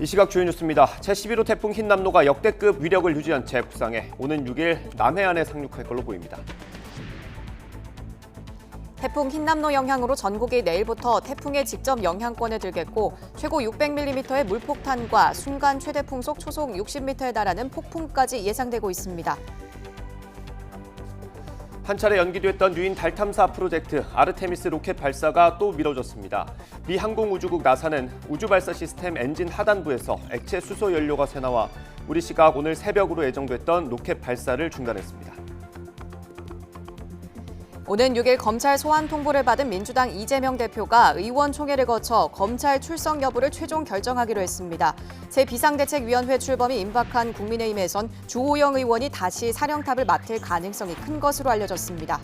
이 시각 주요 뉴스입니다. 제11호 태풍 흰남노가 역대급 위력을 유지한 채 북상해 오는 6일 남해안에 상륙할 걸로 보입니다. 태풍 흰남노 영향으로 전국이 내일부터 태풍의 직접 영향권에 들겠고 최고 600mm의 물폭탄과 순간 최대 풍속 초속 60m에 달하는 폭풍까지 예상되고 있습니다. 한 차례 연기됐던 유인 달 탐사 프로젝트 아르테미스 로켓 발사가 또 미뤄졌습니다. 미 항공우주국 나사는 우주 발사 시스템 엔진 하단부에서 액체 수소 연료가 새나와 우리 시각 오늘 새벽으로 예정됐던 로켓 발사를 중단했습니다. 오는 6일 검찰 소환 통보를 받은 민주당 이재명 대표가 의원총회를 거쳐 검찰 출석 여부를 최종 결정하기로 했습니다. 새 비상대책위원회 출범이 임박한 국민의힘에선 주호영 의원이 다시 사령탑을 맡을 가능성이 큰 것으로 알려졌습니다.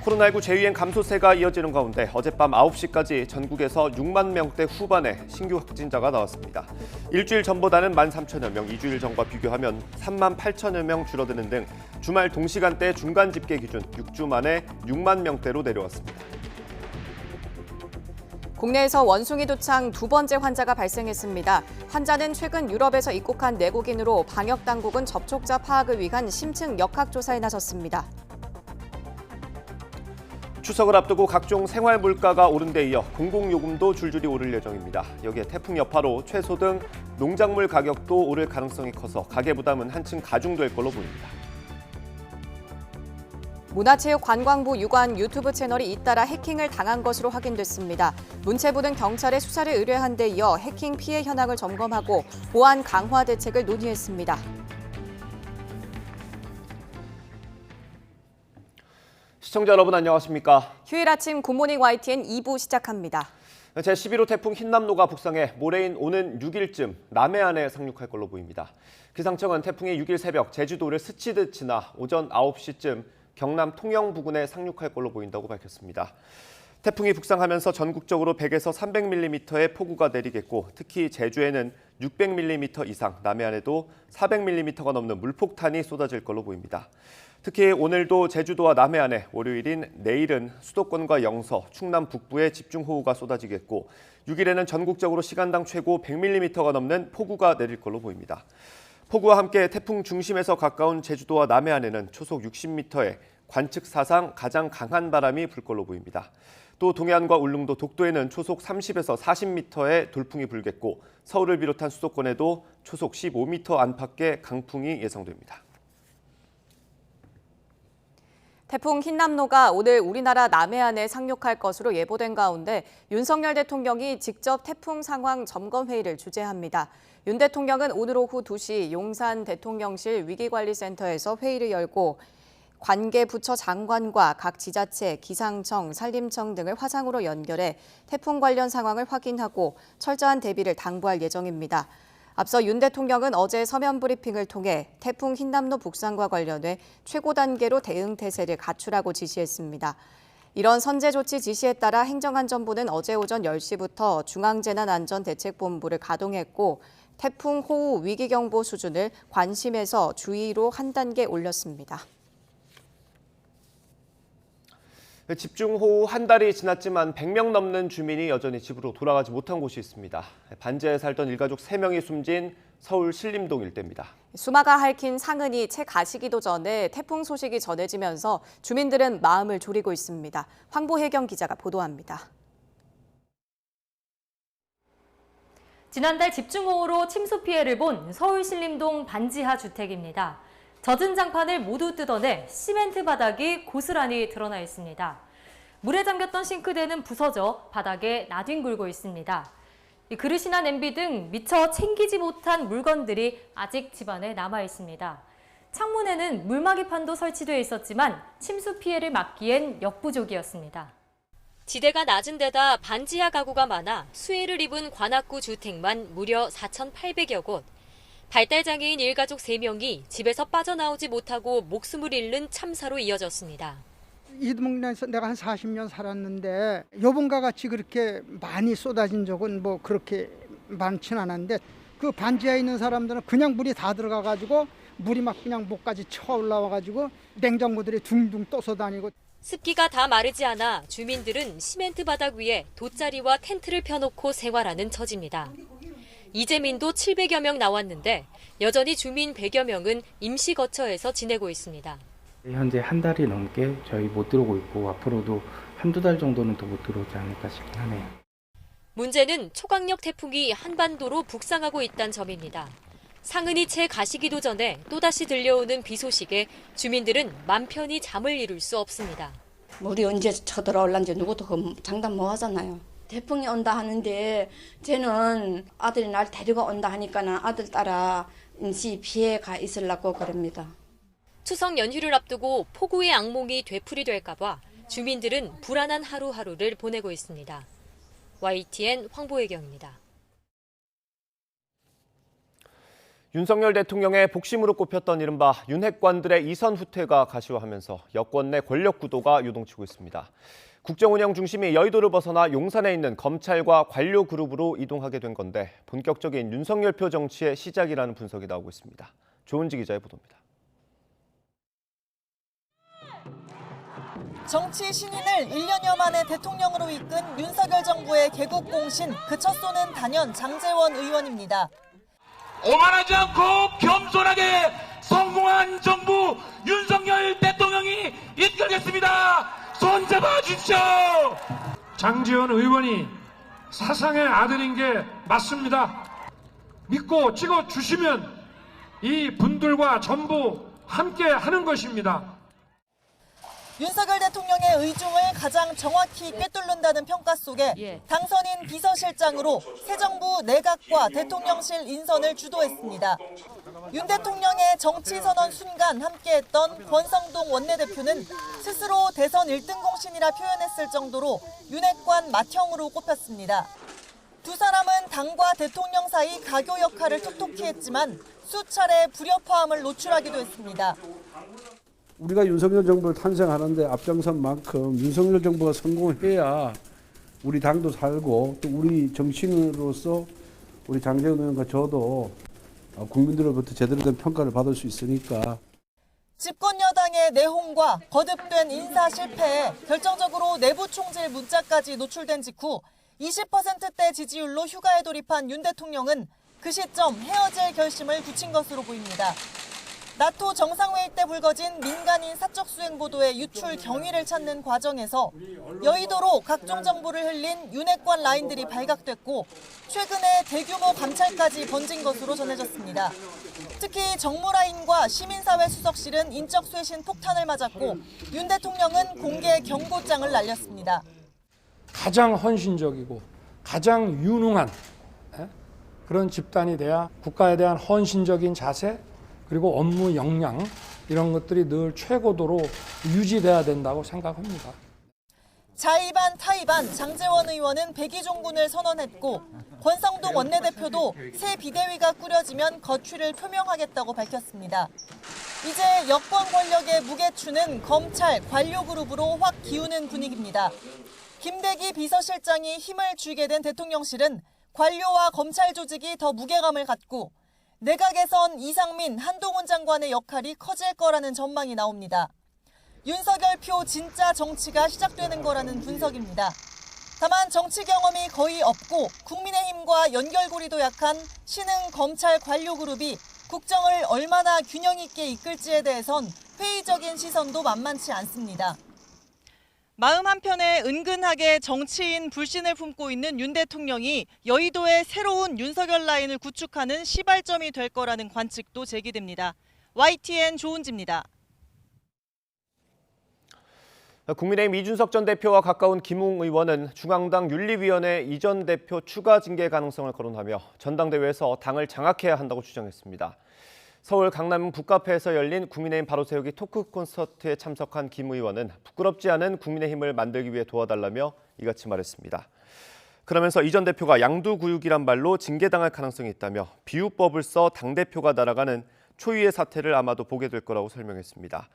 코로나19 재유행 감소세가 이어지는 가운데 어젯밤 9시까지 전국에서 6만 명대 후반의 신규 확진자가 나왔습니다. 일주일 전보다는 13,000여 명, 2주일 전과 비교하면 3만 8천여 명 줄어드는 등 주말 동시간대 중간 집계 기준 6주 만에 6만 명대로 내려왔습니다. 국내에서 원숭이 두창 두 번째 환자가 발생했습니다. 환자는 최근 유럽에서 입국한 내국인으로 방역당국은 접촉자 파악을 위한 심층 역학조사에 나섰습니다. 추석을 앞두고 각종 생활 물가가 오른 데 이어 공공요금도 줄줄이 오를 예정입니다. 여기에 태풍 여파로 채소 등 농작물 가격도 오를 가능성이 커서 가계 부담은 한층 가중될 걸로 보입니다. 문화체육관광부 유관 유튜브 채널이 잇따라 해킹을 당한 것으로 확인됐습니다. 문체부는 경찰에 수사를 의뢰한 데 이어 해킹 피해 현황을 점검하고 보안 강화 대책을 논의했습니다. 시청자 여러분 안녕하십니까? 휴일 아침 굿모닝 YTN 2부 시작합니다. 제11호 태풍 흰남노가 북상해 모레인 오는 6일쯤 남해안에 상륙할 걸로 보입니다. 기상청은 태풍이 6일 새벽 제주도를 스치듯 지나 오전 9시쯤 경남 통영 부근에 상륙할 걸로 보인다고 밝혔습니다. 태풍이 북상하면서 전국적으로 100에서 300mm의 폭우가 내리겠고 특히 제주에는 600mm 이상, 남해안에도 400mm가 넘는 물폭탄이 쏟아질 걸로 보입니다. 특히 오늘도 제주도와 남해안에 월요일인 내일은 수도권과 영서, 충남 북부에 집중호우가 쏟아지겠고 6일에는 전국적으로 시간당 최고 100mm가 넘는 폭우가 내릴 걸로 보입니다. 폭우와 함께 태풍 중심에서 가까운 제주도와 남해안에는 초속 60m의 관측 사상 가장 강한 바람이 불 걸로 보입니다. 또 동해안과 울릉도, 독도에는 초속 30에서 40m의 돌풍이 불겠고 서울을 비롯한 수도권에도 초속 15m 안팎의 강풍이 예상됩니다. 태풍 흰남노가 오늘 우리나라 남해안에 상륙할 것으로 예보된 가운데 윤석열 대통령이 직접 태풍 상황 점검 회의를 주재합니다. 윤 대통령은 오늘 오후 2시 용산 대통령실 위기관리센터에서 회의를 열고 관계 부처 장관과 각 지자체, 기상청, 산림청 등을 화상으로 연결해 태풍 관련 상황을 확인하고 철저한 대비를 당부할 예정입니다. 앞서 윤 대통령은 어제 서면 브리핑을 통해 태풍 흰남노 북상과 관련해 최고 단계로 대응 태세를 갖추라고 지시했습니다. 이런 선제 조치 지시에 따라 행정안전부는 어제 오전 10시부터 중앙재난안전대책본부를 가동했고 태풍 호우 위기경보 수준을 관심에서 주의로 한 단계 올렸습니다. 집중호우 한 달이 지났지만 100명 넘는 주민이 여전히 집으로 돌아가지 못한 곳이 있습니다. 반지하에 살던 일가족 3명이 숨진 서울 신림동 일대입니다. 수마가 핥힌 상흔이 채 가시기도 전에 태풍 소식이 전해지면서 주민들은 마음을 졸이고 있습니다. 황보혜경 기자가 보도합니다. 지난달 집중호우로 침수 피해를 본 서울 신림동 반지하 주택입니다. 젖은 장판을 모두 뜯어내 시멘트 바닥이 고스란히 드러나 있습니다. 물에 잠겼던 싱크대는 부서져 바닥에 나뒹굴고 있습니다. 그릇이나 냄비 등 미처 챙기지 못한 물건들이 아직 집안에 남아 있습니다. 창문에는 물막이판도 설치돼 있었지만 침수 피해를 막기엔 역부족이었습니다. 지대가 낮은 데다 반지하 가구가 많아 수해를 입은 관악구 주택만 무려 4,800여 곳. 발달장애인 일가족 3명이 집에서 빠져나오지 못하고 목숨을 잃는 참사로 이어졌습니다. 이 동네에서 내가 한 40년 살았는데 요번과 같이 그렇게 많이 쏟아진 적은 뭐 그렇게 많지는 않았는데 그 반지하에 있는 사람들은 그냥 물이 다 들어가가지고 물이 막 그냥 목까지 쳐 올라와가지고 냉장고들이 둥둥 떠서 다니고 습기가 다 마르지 않아 주민들은 시멘트 바닥 위에 돗자리와 텐트를 펴놓고 생활하는 처지입니다. 이재민도 700여 명 나왔는데 여전히 주민 100여 명은 임시 거처에서 지내고 있습니다. 현재 한 달이 넘게 저희 못 들어오고 있고 앞으로도 한두 달 정도는 더 못 들어오지 않을까 싶긴 하네요. 문제는 초강력 태풍이 한반도로 북상하고 있다는 점입니다. 상흔이 채 가시기도 전에 또다시 들려오는 비 소식에 주민들은 맘 편히 잠을 이룰 수 없습니다. 물이 언제 쳐들어올란지 누구도 장담 못 하잖아요. 태풍이 온다 하는데 쟤는 아들이 날 데리고 온다 하니까는 아들 따라 임시 피해 가 있으려고 그럽니다. 추석 연휴를 앞두고 폭우의 악몽이 되풀이될까 봐 주민들은 불안한 하루하루를 보내고 있습니다. YTN 황보혜경입니다. 윤석열 대통령의 복심으로 꼽혔던 이른바 윤핵관들의 이선 후퇴가 가시화하면서 여권 내 권력 구도가 요동치고 있습니다. 국정 운영 중심이 여의도를 벗어나 용산에 있는 검찰과 관료 그룹으로 이동하게 된 건데 본격적인 윤석열표 정치의 시작이라는 분석이 나오고 있습니다. 조은지 기자의 보도입니다. 정치 신인을 1년여 만에 대통령으로 이끈 윤석열 정부의 개국 공신 그 첫 손은 단연 장제원 의원입니다. 오만하지 않고 겸손하게 성공한 정부 윤석열 대통령이 이끌겠습니다. 손잡아 주십시오. 장제원 의원이 사상의 아들인 게 맞습니다. 믿고 찍어주시면 이 분들과 전부 함께 하는 것입니다. 윤석열 대통령의 의중을 가장 정확히 꿰뚫는다는 평가 속에 당선인 비서실장으로 새 정부 내각과 대통령실 인선을 주도했습니다. 윤 대통령의 정치선언 순간 함께했던 권성동 원내대표는 스스로 대선 1등 공신이라 표현했을 정도로 윤핵관 맏형으로 꼽혔습니다. 두 사람은 당과 대통령 사이 가교 역할을 톡톡히 했지만 수차례 불협화음을 노출하기도 했습니다. 우리가 윤석열 정부를 탄생하는데 앞장선 만큼 윤석열 정부가 성공해야 우리 당도 살고 또 우리 정치인으로서 우리 장제원 의원과 저도 국민들로부터 제대로 된 평가를 받을 수 있으니까. 집권 여당의 내홍과 거듭된 인사 실패에 결정적으로 내부 총질 문자까지 노출된 직후 20%대 지지율로 휴가에 돌입한 윤 대통령은 그 시점 헤어질 결심을 굳힌 것으로 보입니다. 나토 정상회의 때 불거진 민간인 사적 수행 보도의 유출 경위를 찾는 과정에서 여의도로 각종 정보를 흘린 윤핵관 라인들이 발각됐고 최근에 대규모 감찰까지 번진 것으로 전해졌습니다. 특히 정무라인과 시민사회 수석실은 인적 쇄신 폭탄을 맞았고 윤 대통령은 공개 경고장을 날렸습니다. 가장 헌신적이고 가장 유능한 그런 집단이 돼야 국가에 대한 헌신적인 자세 그리고 업무 역량 이런 것들이 늘 최고도로 유지돼야 된다고 생각합니다. 자의반 타의반 장제원 의원은 백의종군을 선언했고 권성동 원내대표도 새 비대위가 꾸려지면 거취를 표명하겠다고 밝혔습니다. 이제 여권 권력의 무게추는 검찰 관료 그룹으로 확 기우는 분위기입니다. 김대기 비서실장이 힘을 쥐게 된 대통령실은 관료와 검찰 조직이 더 무게감을 갖고 내각에선 이상민, 한동훈 장관의 역할이 커질 거라는 전망이 나옵니다. 윤석열표 진짜 정치가 시작되는 거라는 분석입니다. 다만 정치 경험이 거의 없고 국민의힘과 연결고리도 약한 신흥 검찰 관료 그룹이 국정을 얼마나 균형 있게 이끌지에 대해선 회의적인 시선도 만만치 않습니다. 마음 한편에 은근하게 정치인 불신을 품고 있는 윤 대통령이 여의도의 새로운 윤석열 라인을 구축하는 시발점이 될 거라는 관측도 제기됩니다. YTN 조은지입니다. 국민의힘 이준석 전 대표와 가까운 김웅 의원은 중앙당 윤리위원회 이 전 대표 추가 징계 가능성을 거론하며 전당대회에서 당을 장악해야 한다고 주장했습니다. 서울 강남 북카페에서 열린 국민의힘 바로 세우기 토크 콘서트에 참석한 김 의원은 부끄럽지 않은 국민의힘을 만들기 위해 도와달라며 이같이 말했습니다. 그러면서 이 전 대표가 양두구육이란 말로 징계당할 가능성이 있다며 비유법을 써 당대표가 날아가는 초유의 사태를 아마도 보게 될 거라고 설명했습니다.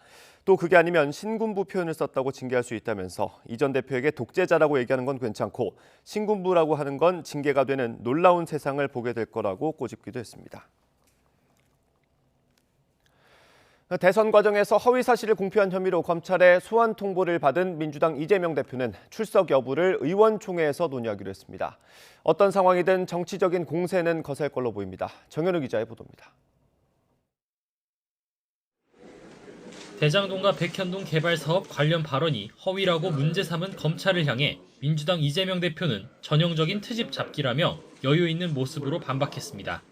또 그게 아니면 신군부 표현을 썼다고 징계할 수 있다면서 이 전 대표에게 독재자라고 얘기하는 건 괜찮고 신군부라고 하는 건 징계가 되는 놀라운 세상을 보게 될 거라고 꼬집기도 했습니다. 대선 과정에서 허위 사실을 공표한 혐의로 검찰의 소환 통보를 받은 민주당 이재명 대표는 출석 여부를 의원총회에서 논의하기로 했습니다. 어떤 상황이든 정치적인 공세는 거셀 걸로 보입니다. 정현우 기자의 보도입니다. 대장동과 백현동 개발 사업 관련 발언이 허위라고 문제 삼은 검찰을 향해 민주당 이재명 대표는 전형적인 트집 잡기라며 여유 있는 모습으로 반박했습니다.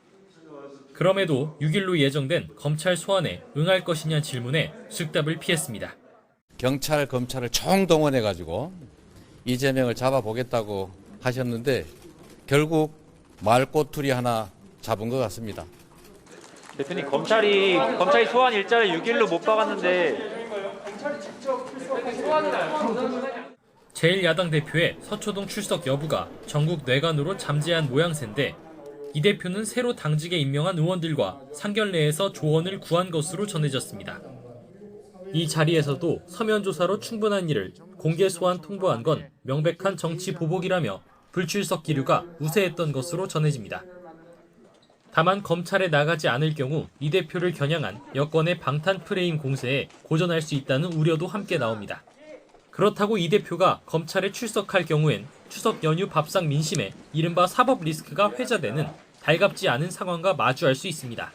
그럼에도 6일로 예정된 검찰 소환에 응할 것이냐는 질문에 즉답을 피했습니다. 경찰, 검찰을 총동원해가지고 이재명을 잡아보겠다고 하셨는데 결국 말꼬투리 하나 잡은 것 같습니다. 대표님, 검찰이 소환 일자를 6일로 못 박았는데 제1야당 대표의 서초동 출석 여부가 전국 뇌관으로 잠재한 모양새인데 이 대표는 새로 당직에 임명한 의원들과 상견례에서 조언을 구한 것으로 전해졌습니다. 이 자리에서도 서면 조사로 충분한 일을 공개 소환 통보한 건 명백한 정치 보복이라며 불출석 기류가 우세했던 것으로 전해집니다. 다만 검찰에 나가지 않을 경우 이 대표를 겨냥한 여권의 방탄 프레임 공세에 고전할 수 있다는 우려도 함께 나옵니다. 그렇다고 이 대표가 검찰에 출석할 경우엔 추석 연휴 밥상 민심에 이른바 사법 리스크가 회자되는 달갑지 않은 상황과 마주할 수 있습니다.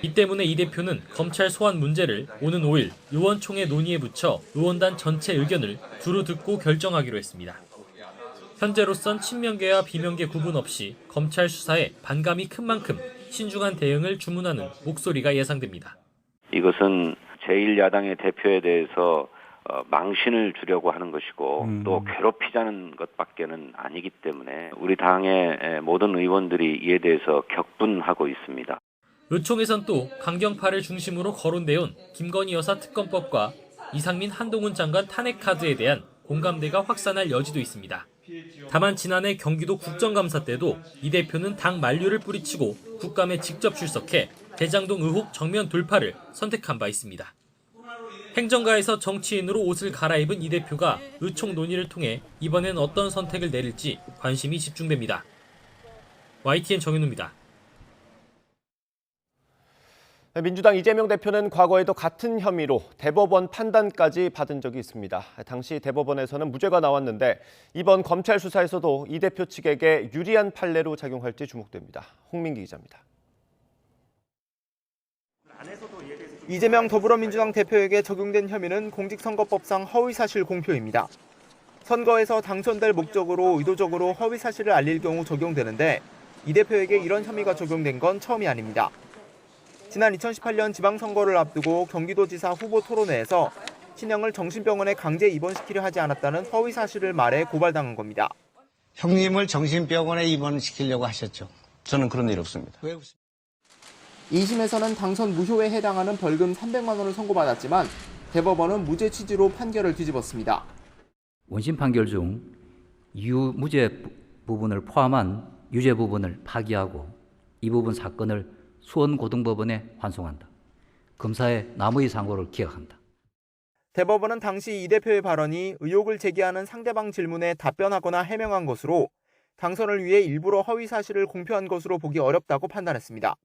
이 때문에 이 대표는 검찰 소환 문제를 오는 5일 의원총회 논의에 붙여 의원단 전체 의견을 두루 듣고 결정하기로 했습니다. 현재로선 친명계와 비명계 구분 없이 검찰 수사에 반감이 큰 만큼 신중한 대응을 주문하는 목소리가 예상됩니다. 이것은 제1야당의 대표에 대해서 망신을 주려고 하는 것이고 또 괴롭히자는 것밖에는 아니기 때문에 우리 당의 모든 의원들이 이에 대해서 격분하고 있습니다. 의총에선 또 강경파를 중심으로 거론돼온 김건희 여사 특검법과 이상민 한동훈 장관 탄핵 카드에 대한 공감대가 확산할 여지도 있습니다. 다만 지난해 경기도 국정감사 때도 이 대표는 당 만류를 뿌리치고 국감에 직접 출석해 대장동 의혹 정면 돌파를 선택한 바 있습니다. 행정가에서 정치인으로 옷을 갈아입은 이 대표가 의총 논의를 통해 이번엔 어떤 선택을 내릴지 관심이 집중됩니다. YTN 정현우입니다. 민주당 이재명 대표는 과거에도 같은 혐의로 대법원 판단까지 받은 적이 있습니다. 당시 대법원에서는 무죄가 나왔는데 이번 검찰 수사에서도 이 대표 측에게 유리한 판례로 작용할지 주목됩니다. 홍민기 기자입니다. 이재명 더불어민주당 대표에게 적용된 혐의는 공직선거법상 허위사실 공표입니다. 선거에서 당선될 목적으로 의도적으로 허위사실을 알릴 경우 적용되는데 이 대표에게 이런 혐의가 적용된 건 처음이 아닙니다. 지난 2018년 지방선거를 앞두고 경기도지사 후보 토론회에서 친형을 정신병원에 강제 입원시키려 하지 않았다는 허위사실을 말해 고발당한 겁니다. 형님을 정신병원에 입원시키려고 하셨죠? 저는 그런 일 없습니다. 왜 없습니까? 2심에서는 당선 무효에 해당하는 벌금 300만 원을 선고받았지만 대법원은 무죄 취지로 판결을 뒤집었습니다. 원심 판결 중 유무죄 부분을 포함한 유죄 부분을 파기하고 이 부분 사건을 수원고등법원에 환송한다. 검사의 남의 상고를 기각한다. 대법원은 당시 이 대표의 발언이 의혹을 제기하는 상대방 질문에 답변하거나 해명한 것으로 당선을 위해 일부러 허위 사실을 공표한 것으로 보기 어렵다고 판단했습니다.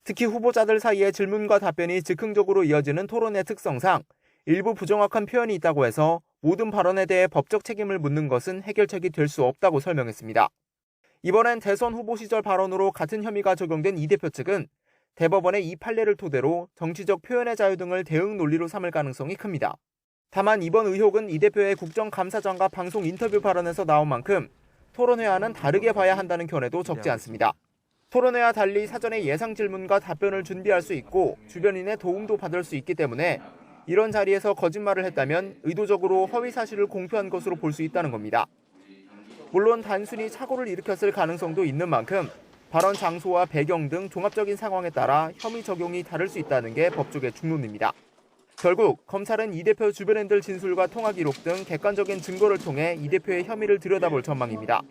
특히 후보자들 사이에 질문과 답변이 즉흥적으로 이어지는 토론의 특성상 일부 부정확한 표현이 있다고 해서 모든 발언에 대해 법적 책임을 묻는 것은 해결책이 될 수 없다고 설명했습니다. 이번엔 대선 후보 시절 발언으로 같은 혐의가 적용된 이 대표 측은 대법원의 이 판례를 토대로 정치적 표현의 자유 등을 대응 논리로 삼을 가능성이 큽니다. 다만 이번 의혹은 이 대표의 국정감사장과 방송 인터뷰 발언에서 나온 만큼 토론회와는 다르게 봐야 한다는 견해도 적지 않습니다. 토론회와 달리 사전에 예상 질문과 답변을 준비할 수 있고 주변인의 도움도 받을 수 있기 때문에 이런 자리에서 거짓말을 했다면 의도적으로 허위 사실을 공표한 것으로 볼 수 있다는 겁니다. 물론 단순히 착오를 일으켰을 가능성도 있는 만큼 발언 장소와 배경 등 종합적인 상황에 따라 혐의 적용이 다를 수 있다는 게 법조계 중론입니다. 결국 검찰은 이 대표 주변인들 진술과 통화 기록 등 객관적인 증거를 통해 이 대표의 혐의를 들여다볼 전망입니다.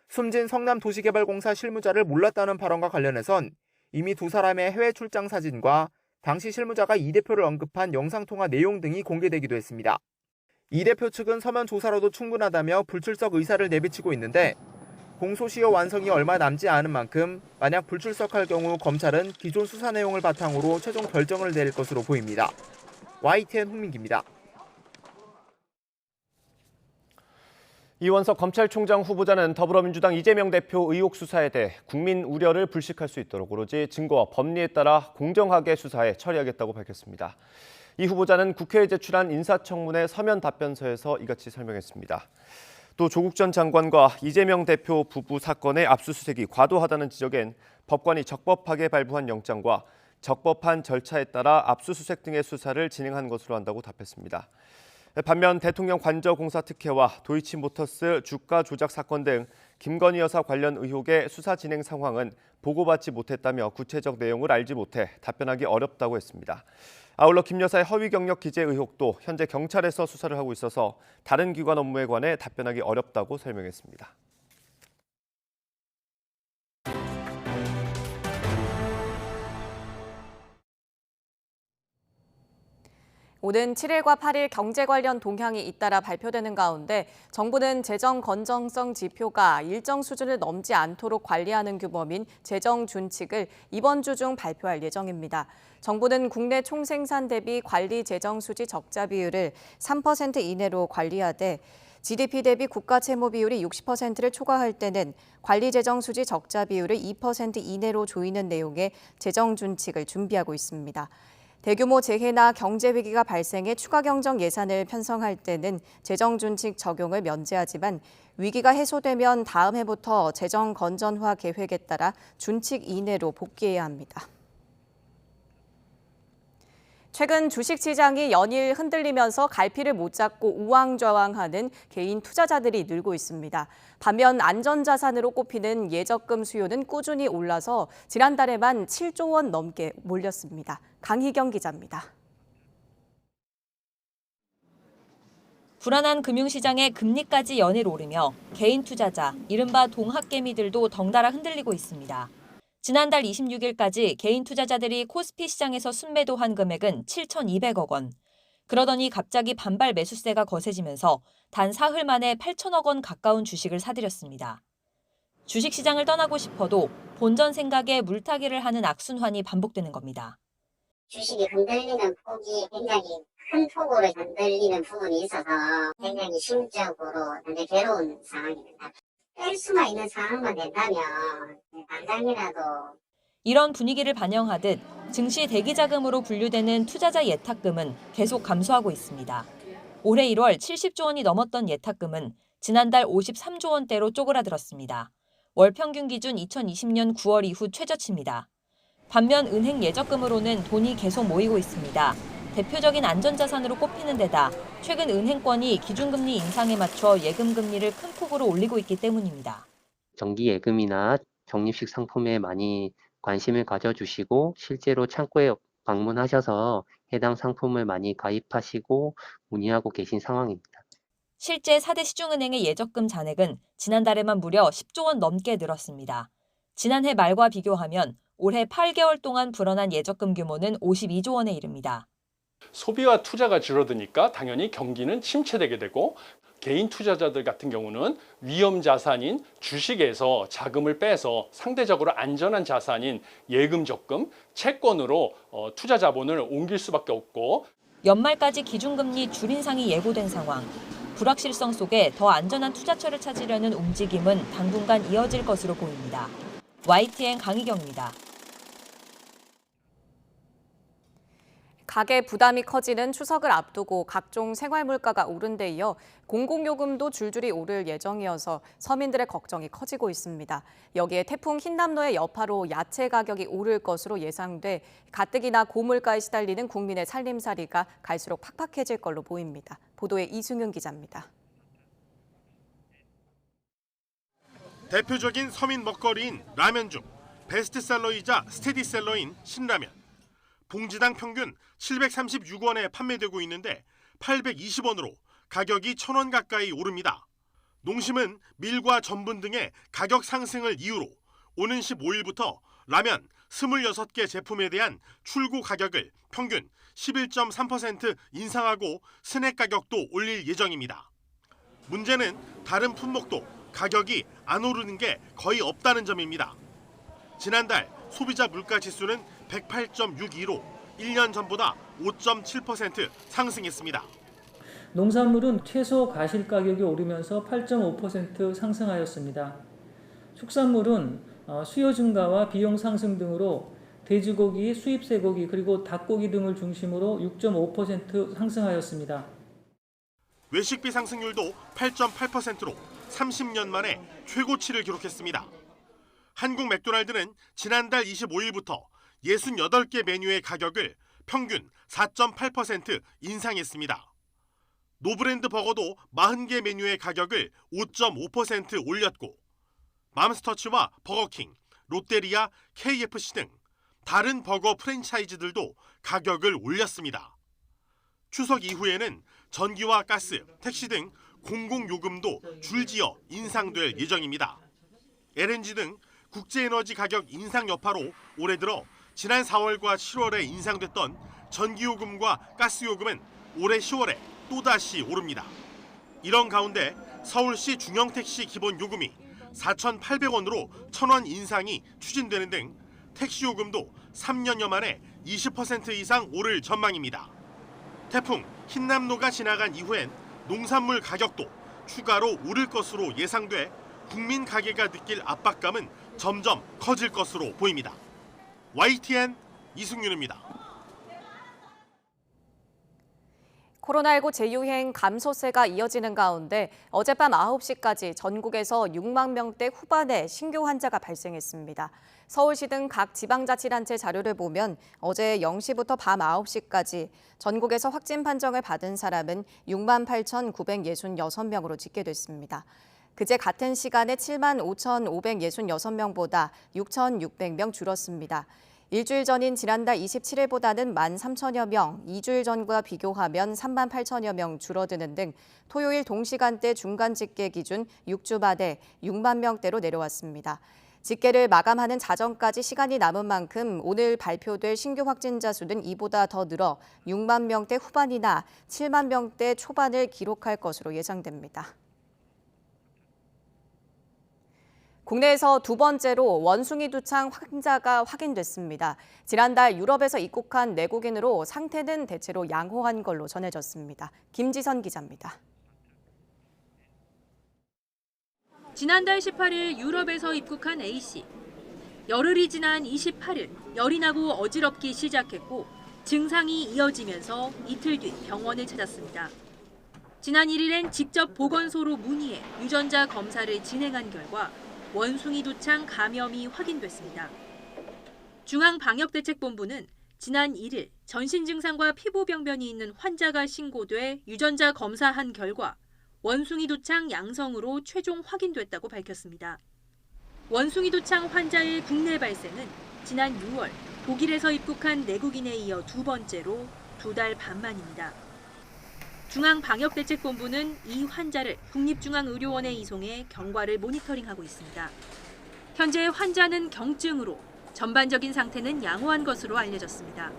숨진 성남도시개발공사 실무자를 몰랐다는 발언과 관련해선 이미 두 사람의 해외 출장 사진과 당시 실무자가 이 대표를 언급한 영상통화 내용 등이 공개되기도 했습니다. 이 대표 측은 서면 조사로도 충분하다며 불출석 의사를 내비치고 있는데 공소시효 완성이 얼마 남지 않은 만큼 만약 불출석할 경우 검찰은 기존 수사 내용을 바탕으로 최종 결정을 내릴 것으로 보입니다. YTN 홍민기입니다. 이원석 검찰총장 후보자는 더불어민주당 이재명 대표 의혹 수사에 대해 국민 우려를 불식할 수 있도록 오로지 증거와 법리에 따라 공정하게 수사해 처리하겠다고 밝혔습니다. 이 후보자는 국회에 제출한 인사청문회 서면 답변서에서 이같이 설명했습니다. 또 조국 전 장관과 이재명 대표 부부 사건의 압수수색이 과도하다는 지적엔 법관이 적법하게 발부한 영장과 적법한 절차에 따라 압수수색 등의 수사를 진행한 것으로 한다고 답했습니다. 반면 대통령 관저공사 특혜와 도이치모터스 주가 조작 사건 등 김건희 여사 관련 의혹의 수사 진행 상황은 보고받지 못했다며 구체적 내용을 알지 못해 답변하기 어렵다고 했습니다. 아울러 김 여사의 허위 경력 기재 의혹도 현재 경찰에서 수사를 하고 있어서 다른 기관 업무에 관해 답변하기 어렵다고 설명했습니다. 오는 7일과 8일 경제 관련 동향이 잇따라 발표되는 가운데 정부는 재정 건전성 지표가 일정 수준을 넘지 않도록 관리하는 규범인 재정 준칙을 이번 주 중 발표할 예정입니다. 정부는 국내 총생산 대비 관리 재정 수지 적자 비율을 3% 이내로 관리하되 GDP 대비 국가 채무 비율이 60%를 초과할 때는 관리 재정 수지 적자 비율을 2% 이내로 조이는 내용의 재정 준칙을 준비하고 있습니다. 대규모 재해나 경제 위기가 발생해 추가 경정 예산을 편성할 때는 재정 준칙 적용을 면제하지만 위기가 해소되면 다음 해부터 재정 건전화 계획에 따라 준칙 이내로 복귀해야 합니다. 최근 주식시장이 연일 흔들리면서 갈피를 못 잡고 우왕좌왕하는 개인 투자자들이 늘고 있습니다. 반면 안전자산으로 꼽히는 예적금 수요는 꾸준히 올라서 지난달에만 7조 원 넘게 몰렸습니다. 강희경 기자입니다. 불안한 금융시장의 금리까지 연일 오르며 개인 투자자, 이른바 동학개미들도 덩달아 흔들리고 있습니다. 지난달 26일까지 개인 투자자들이 코스피 시장에서 순매도한 금액은 7,200억 원. 그러더니 갑자기 반발 매수세가 거세지면서 단 사흘 만에 8천억 원 가까운 주식을 사들였습니다. 주식시장을 떠나고 싶어도 본전 생각에 물타기를 하는 악순환이 반복되는 겁니다. 주식이 흔들리는 폭이 굉장히 큰 폭으로 흔들리는 부분이 있어서 굉장히 심적으로 굉장히 괴로운 상황입니다. 뺄 수만 있는 상황만 된다면 당장이라도. 이런 분위기를 반영하듯 증시 대기자금으로 분류되는 투자자 예탁금은 계속 감소하고 있습니다. 올해 1월 70조 원이 넘었던 예탁금은 지난달 53조 원대로 쪼그라들었습니다. 월 평균 기준 2020년 9월 이후 최저치입니다. 반면 은행 예적금으로는 돈이 계속 모이고 있습니다. 대표적인 안전자산으로 꼽히는 데다 최근 은행권이 기준금리 인상에 맞춰 예금금리를 큰 폭으로 올리고 있기 때문입니다. 정기 예금이나 적립식 상품에 많이 관심을 가져주시고 실제로 창구에 방문하셔서 해당 상품을 많이 가입하시고 문의하고 계신 상황입니다. 실제 4대 시중은행의 예적금 잔액은 지난달에만 무려 10조 원 넘게 늘었습니다. 지난해 말과 비교하면 올해 8개월 동안 불어난 예적금 규모는 52조 원에 이릅니다. 소비와 투자가 줄어드니까 당연히 경기는 침체되게 되고 개인 투자자들 같은 경우는 위험 자산인 주식에서 자금을 빼서 상대적으로 안전한 자산인 예금 적금, 채권으로 투자 자본을 옮길 수밖에 없고 연말까지 기준금리 줄 인상이 예고된 상황. 불확실성 속에 더 안전한 투자처를 찾으려는 움직임은 당분간 이어질 것으로 보입니다. YTN 강희경입니다. 가계 부담이 커지는 추석을 앞두고 각종 생활 물가가 오른 데 이어 공공요금도 줄줄이 오를 예정이어서 서민들의 걱정이 커지고 있습니다. 여기에 태풍 흰남노의 여파로 야채 가격이 오를 것으로 예상돼 가뜩이나 고물가에 시달리는 국민의 살림살이가 갈수록 팍팍해질 걸로 보입니다. 보도에 이승윤 기자입니다. 대표적인 서민 먹거리인 라면 중 베스트셀러이자 스테디셀러인 신라면. 봉지당 평균 736원에 판매되고 있는데 820원으로 가격이 1,000원 가까이 오릅니다. 농심은 밀과 전분 등의 가격 상승을 이유로 오는 15일부터 라면 26개 제품에 대한 출고 가격을 평균 11.3% 인상하고 스낵 가격도 올릴 예정입니다. 문제는 다른 품목도 가격이 안 오르는 게 거의 없다는 점입니다. 지난달 소비자 물가 지수는 108.62로 1년 전보다 5.7% 상승했습니다. 농산물은 채소 과실 가격이 오르면서 8.5% 상승하였습니다. 축산물은 수요 증가와 비용 상승 등으로 돼지고기, 수입 쇠고기 그리고 닭고기 등을 중심으로 6.5% 상승하였습니다. 외식비 상승률도 8.8%로 30년 만에 최고치를 기록했습니다. 한국 맥도날드는 지난달 25일부터 68개 메뉴의 가격을 평균 4.8% 인상했습니다. 노브랜드 버거도 40개 메뉴의 가격을 5.5% 올렸고 맘스터치와 버거킹, 롯데리아, KFC 등 다른 버거 프랜차이즈들도 가격을 올렸습니다. 추석 이후에는 전기와 가스, 택시 등 공공요금도 줄지어 인상될 예정입니다. LNG 등 국제에너지 가격 인상 여파로 올해 들어 지난 4월과 7월에 인상됐던 전기요금과 가스요금은 올해 10월에 또다시 오릅니다. 이런 가운데 서울시 중형택시 기본요금이 4,800원으로 1,000원 인상이 추진되는 등 택시요금도 3년여 만에 20% 이상 오를 전망입니다. 태풍 흰남노가 지나간 이후엔 농산물 가격도 추가로 오를 것으로 예상돼 국민 가게가 느낄 압박감은 점점 커질 것으로 보입니다. YTN 이승윤입니다. 코로나19 재유행 감소세가 이어지는 가운데 어젯밤 9시까지 전국에서 6만 명대 후반의 신규 환자가 발생했습니다. 서울시 등 각 지방자치단체 자료를 보면 어제 0시부터 밤 9시까지 전국에서 확진 판정을 받은 사람은 6만 8,966명으로 집계됐습니다. 그제 같은 시간에 7만 5,566명보다 6,600명 줄었습니다. 일주일 전인 지난달 27일보다는 1만 3천여 명, 2주일 전과 비교하면 3만 8천여 명 줄어드는 등 토요일 동시간대 중간 집계 기준 6주 만에 6만 명대로 내려왔습니다. 집계를 마감하는 자정까지 시간이 남은 만큼 오늘 발표될 신규 확진자 수는 이보다 더 늘어 6만 명대 후반이나 7만 명대 초반을 기록할 것으로 예상됩니다. 국내에서 두 번째로 원숭이 두창 환자가 확인됐습니다. 지난달 유럽에서 입국한 내국인으로 상태는 대체로 양호한 걸로 전해졌습니다. 김지선 기자입니다. 지난달 18일 유럽에서 입국한 A씨. 열흘이 지난 28일 열이 나고 어지럽기 시작했고 증상이 이어지면서 이틀 뒤 병원을 찾았습니다. 지난 1일엔 직접 보건소로 문의해 유전자 검사를 진행한 결과 원숭이 두창 감염이 확인됐습니다. 중앙방역대책본부는 지난 1일 전신 증상과 피부 병변이 있는 환자가 신고돼 유전자 검사한 결과 원숭이 두창 양성으로 최종 확인됐다고 밝혔습니다. 원숭이 두창 환자의 국내 발생은 지난 6월 독일에서 입국한 내국인에 이어 두 번째로 2달 반 만입니다. 중앙방역대책본부는 이 환자를 국립중앙의료원에 이송해 경과를 모니터링하고 있습니다. 현재 환자는 경증으로 전반적인 상태는 양호한 것으로 알려졌습니다.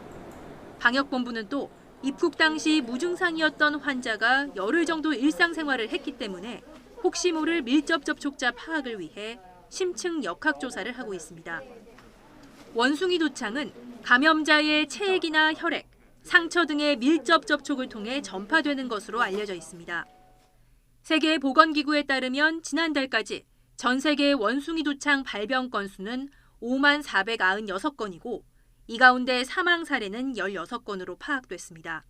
방역본부는 또 입국 당시 무증상이었던 환자가 열흘 정도 일상생활을 했기 때문에 혹시 모를 밀접 접촉자 파악을 위해 심층 역학조사를 하고 있습니다. 원숭이 두창은 감염자의 체액이나 혈액, 상처 등의 밀접 접촉을 통해 전파되는 것으로 알려져 있습니다. 세계보건기구에 따르면 지난달까지 전 세계 원숭이 두창 발병 건수는 5만 496건이고 이 가운데 사망 사례는 16건으로 파악됐습니다.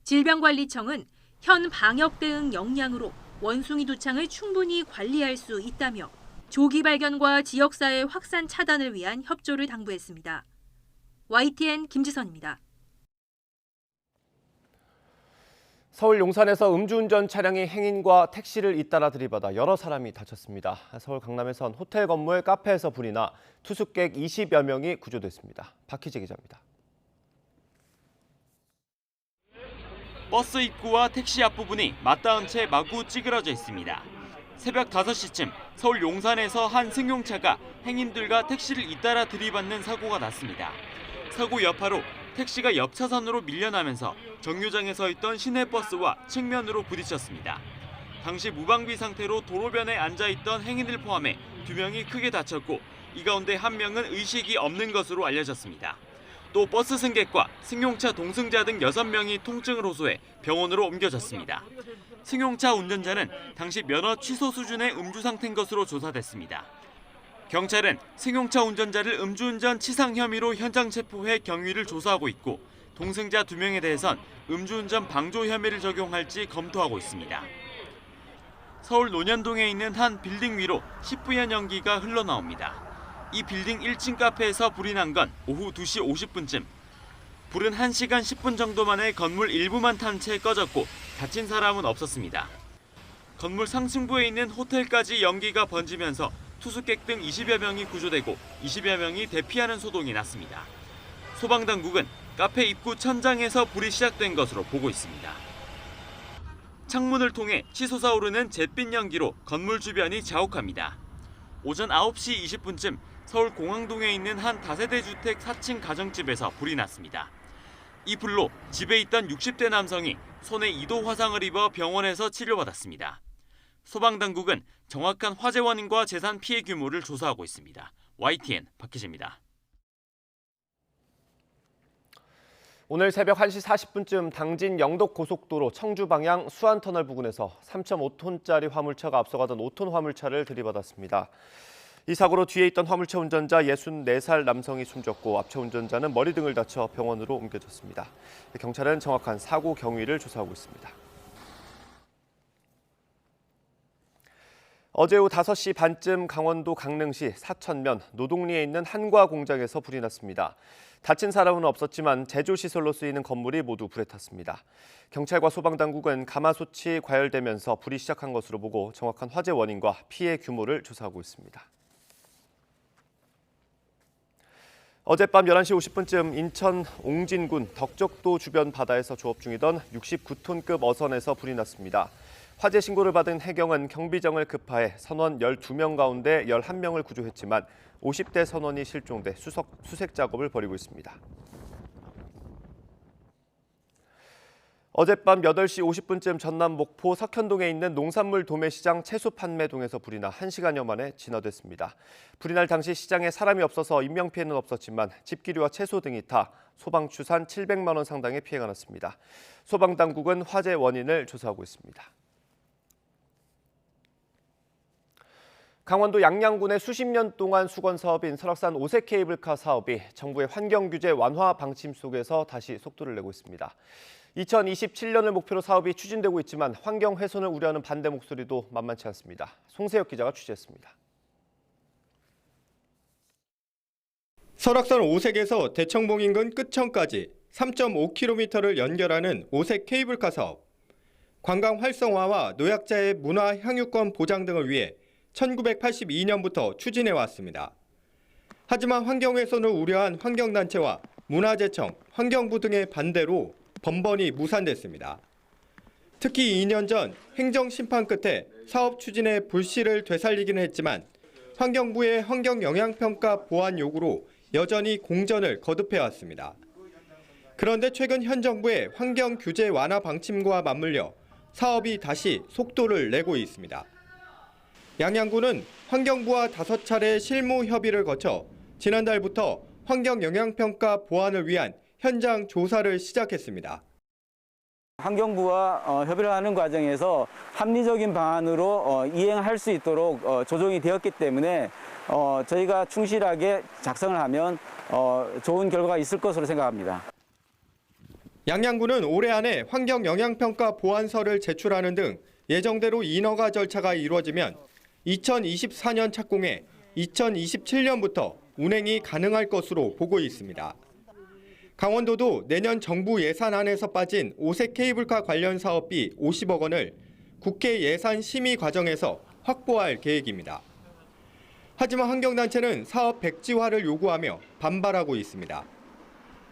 질병관리청은 현 방역 대응 역량으로 원숭이 두창을 충분히 관리할 수 있다며 조기 발견과 지역사회 확산 차단을 위한 협조를 당부했습니다. YTN 김지선입니다. 서울 용산에서 음주운전 차량이 행인과 택시를 잇따라 들이받아 여러 사람이 다쳤습니다. 서울 강남에선 호텔 건물 카페에서 불이 나 투숙객 20여 명이 구조됐습니다. 박희재 기자입니다. 버스 입구와 택시 앞부분이 맞닿은 채 마구 찌그러져 있습니다. 새벽 5시쯤 서울 용산에서 한 승용차가 행인들과 택시를 잇따라 들이받는 사고가 났습니다. 사고 여파로 택시가 옆 차선으로 밀려나면서 정류장에 서 있던 시내버스와 측면으로 부딪혔습니다. 당시 무방비 상태로 도로변에 앉아있던 행인을 포함해 2명이 크게 다쳤고 이 가운데 1명은 의식이 없는 것으로 알려졌습니다. 또 버스 승객과 승용차 동승자 등 6명이 통증을 호소해 병원으로 옮겨졌습니다. 승용차 운전자는 당시 면허 취소 수준의 음주 상태인 것으로 조사됐습니다. 경찰은 승용차 운전자를 음주운전 치상 혐의로 현장 체포해 경위를 조사하고 있고 동승자 2명에 대해선 음주운전 방조 혐의를 적용할지 검토하고 있습니다. 서울 논현동에 있는 한 빌딩 위로 10부연 연기가 흘러나옵니다. 이 빌딩 1층 카페에서 불이 난 건 오후 2시 50분쯤. 불은 1시간 10분 정도 만에 건물 일부만 탄 채 꺼졌고 다친 사람은 없었습니다. 건물 상층부에 있는 호텔까지 연기가 번지면서 투숙객 등 20여 명이 구조되고 20여 명이 대피하는 소동이 났습니다. 소방당국은 카페 입구 천장에서 불이 시작된 것으로 보고 있습니다. 창문을 통해 치솟아 오르는 잿빛 연기로 건물 주변이 자욱합니다. 오전 9시 20분쯤 서울 공항동에 있는 한 다세대 주택 4층 가정집에서 불이 났습니다. 이 불로 집에 있던 60대 남성이 손에 2도 화상을 입어 병원에서 치료받았습니다. 소방당국은 정확한 화재 원인과 재산 피해 규모를 조사하고 있습니다. YTN 박희재입니다. 오늘 새벽 1시 40분쯤 당진 영덕고속도로 청주 방향 수안터널 부근에서 3.5톤짜리 화물차가 앞서가던 5톤 화물차를 들이받았습니다. 이 사고로 뒤에 있던 화물차 운전자 64살 남성이 숨졌고 앞차 운전자는 머리 등을 다쳐 병원으로 옮겨졌습니다. 경찰은 정확한 사고 경위를 조사하고 있습니다. 어제 오후 5시 반쯤 강원도 강릉시 사천면 노동리에 있는 한과 공장에서 불이 났습니다. 다친 사람은 없었지만 제조시설로 쓰이는 건물이 모두 불에 탔습니다. 경찰과 소방당국은 가마솥이 과열되면서 불이 시작한 것으로 보고 정확한 화재 원인과 피해 규모를 조사하고 있습니다. 어젯밤 11시 50분쯤 인천 옹진군 덕적도 주변 바다에서 조업 중이던 69톤급 어선에서 불이 났습니다. 화재 신고를 받은 해경은 경비정을 급파해 선원 12명 가운데 11명을 구조했지만 50대 선원이 실종돼 수색 작업을 벌이고 있습니다. 어젯밤 8시 50분쯤 전남 목포 석현동에 있는 농산물 도매시장 채소 판매동에서 불이 나 1시간여 만에 진화됐습니다. 불이 날 당시 시장에 사람이 없어서 인명피해는 없었지만 집기류와 채소 등이 타 소방 추산 700만 원 상당의 피해가 났습니다. 소방당국은 화재 원인을 조사하고 있습니다. 강원도 양양군의 수십 년 동안 수건 사업인 설악산 오색 케이블카 사업이 정부의 환경 규제 완화 방침 속에서 다시 속도를 내고 있습니다. 2027년을 목표로 사업이 추진되고 있지만 환경 훼손을 우려하는 반대 목소리도 만만치 않습니다. 송세혁 기자가 취재했습니다. 설악산 오색에서 대청봉 인근 끝천까지 3.5km를 연결하는 오색 케이블카 사업. 관광 활성화와 노약자의 문화 향유권 보장 등을 위해 1982년부터 추진해 왔습니다. 하지만 환경훼손을 우려한 환경단체와 문화재청, 환경부 등의 반대로 번번이 무산됐습니다. 특히 2년 전 행정심판 끝에 사업 추진에 불씨를 되살리기는 했지만 환경부의 환경영향평가 보완 요구로 여전히 공전을 거듭해왔습니다. 그런데 최근 현 정부의 환경 규제 완화 방침과 맞물려 사업이 다시 속도를 내고 있습니다. 양양군은 환경부와 5차례 실무 협의를 거쳐 지난달부터 환경영향평가 보완을 위한 현장 조사를 시작했습니다. 환경부와 협의를 하는 과정에서 합리적인 방안으로 이행할 수 있도록 조정이 되었기 때문에 저희가 충실하게 작성을 하면 좋은 결과가 있을 것으로 생각합니다. 양양군은 올해 안에 환경영향평가 보완서를 제출하는 등 예정대로 인허가 절차가 이루어지면 2024년 착공해 2027년부터 운행이 가능할 것으로 보고 있습니다. 강원도도 내년 정부 예산안에서 빠진 오색 케이블카 관련 사업비 50억 원을 국회 예산 심의 과정에서 확보할 계획입니다. 하지만 환경단체는 사업 백지화를 요구하며 반발하고 있습니다.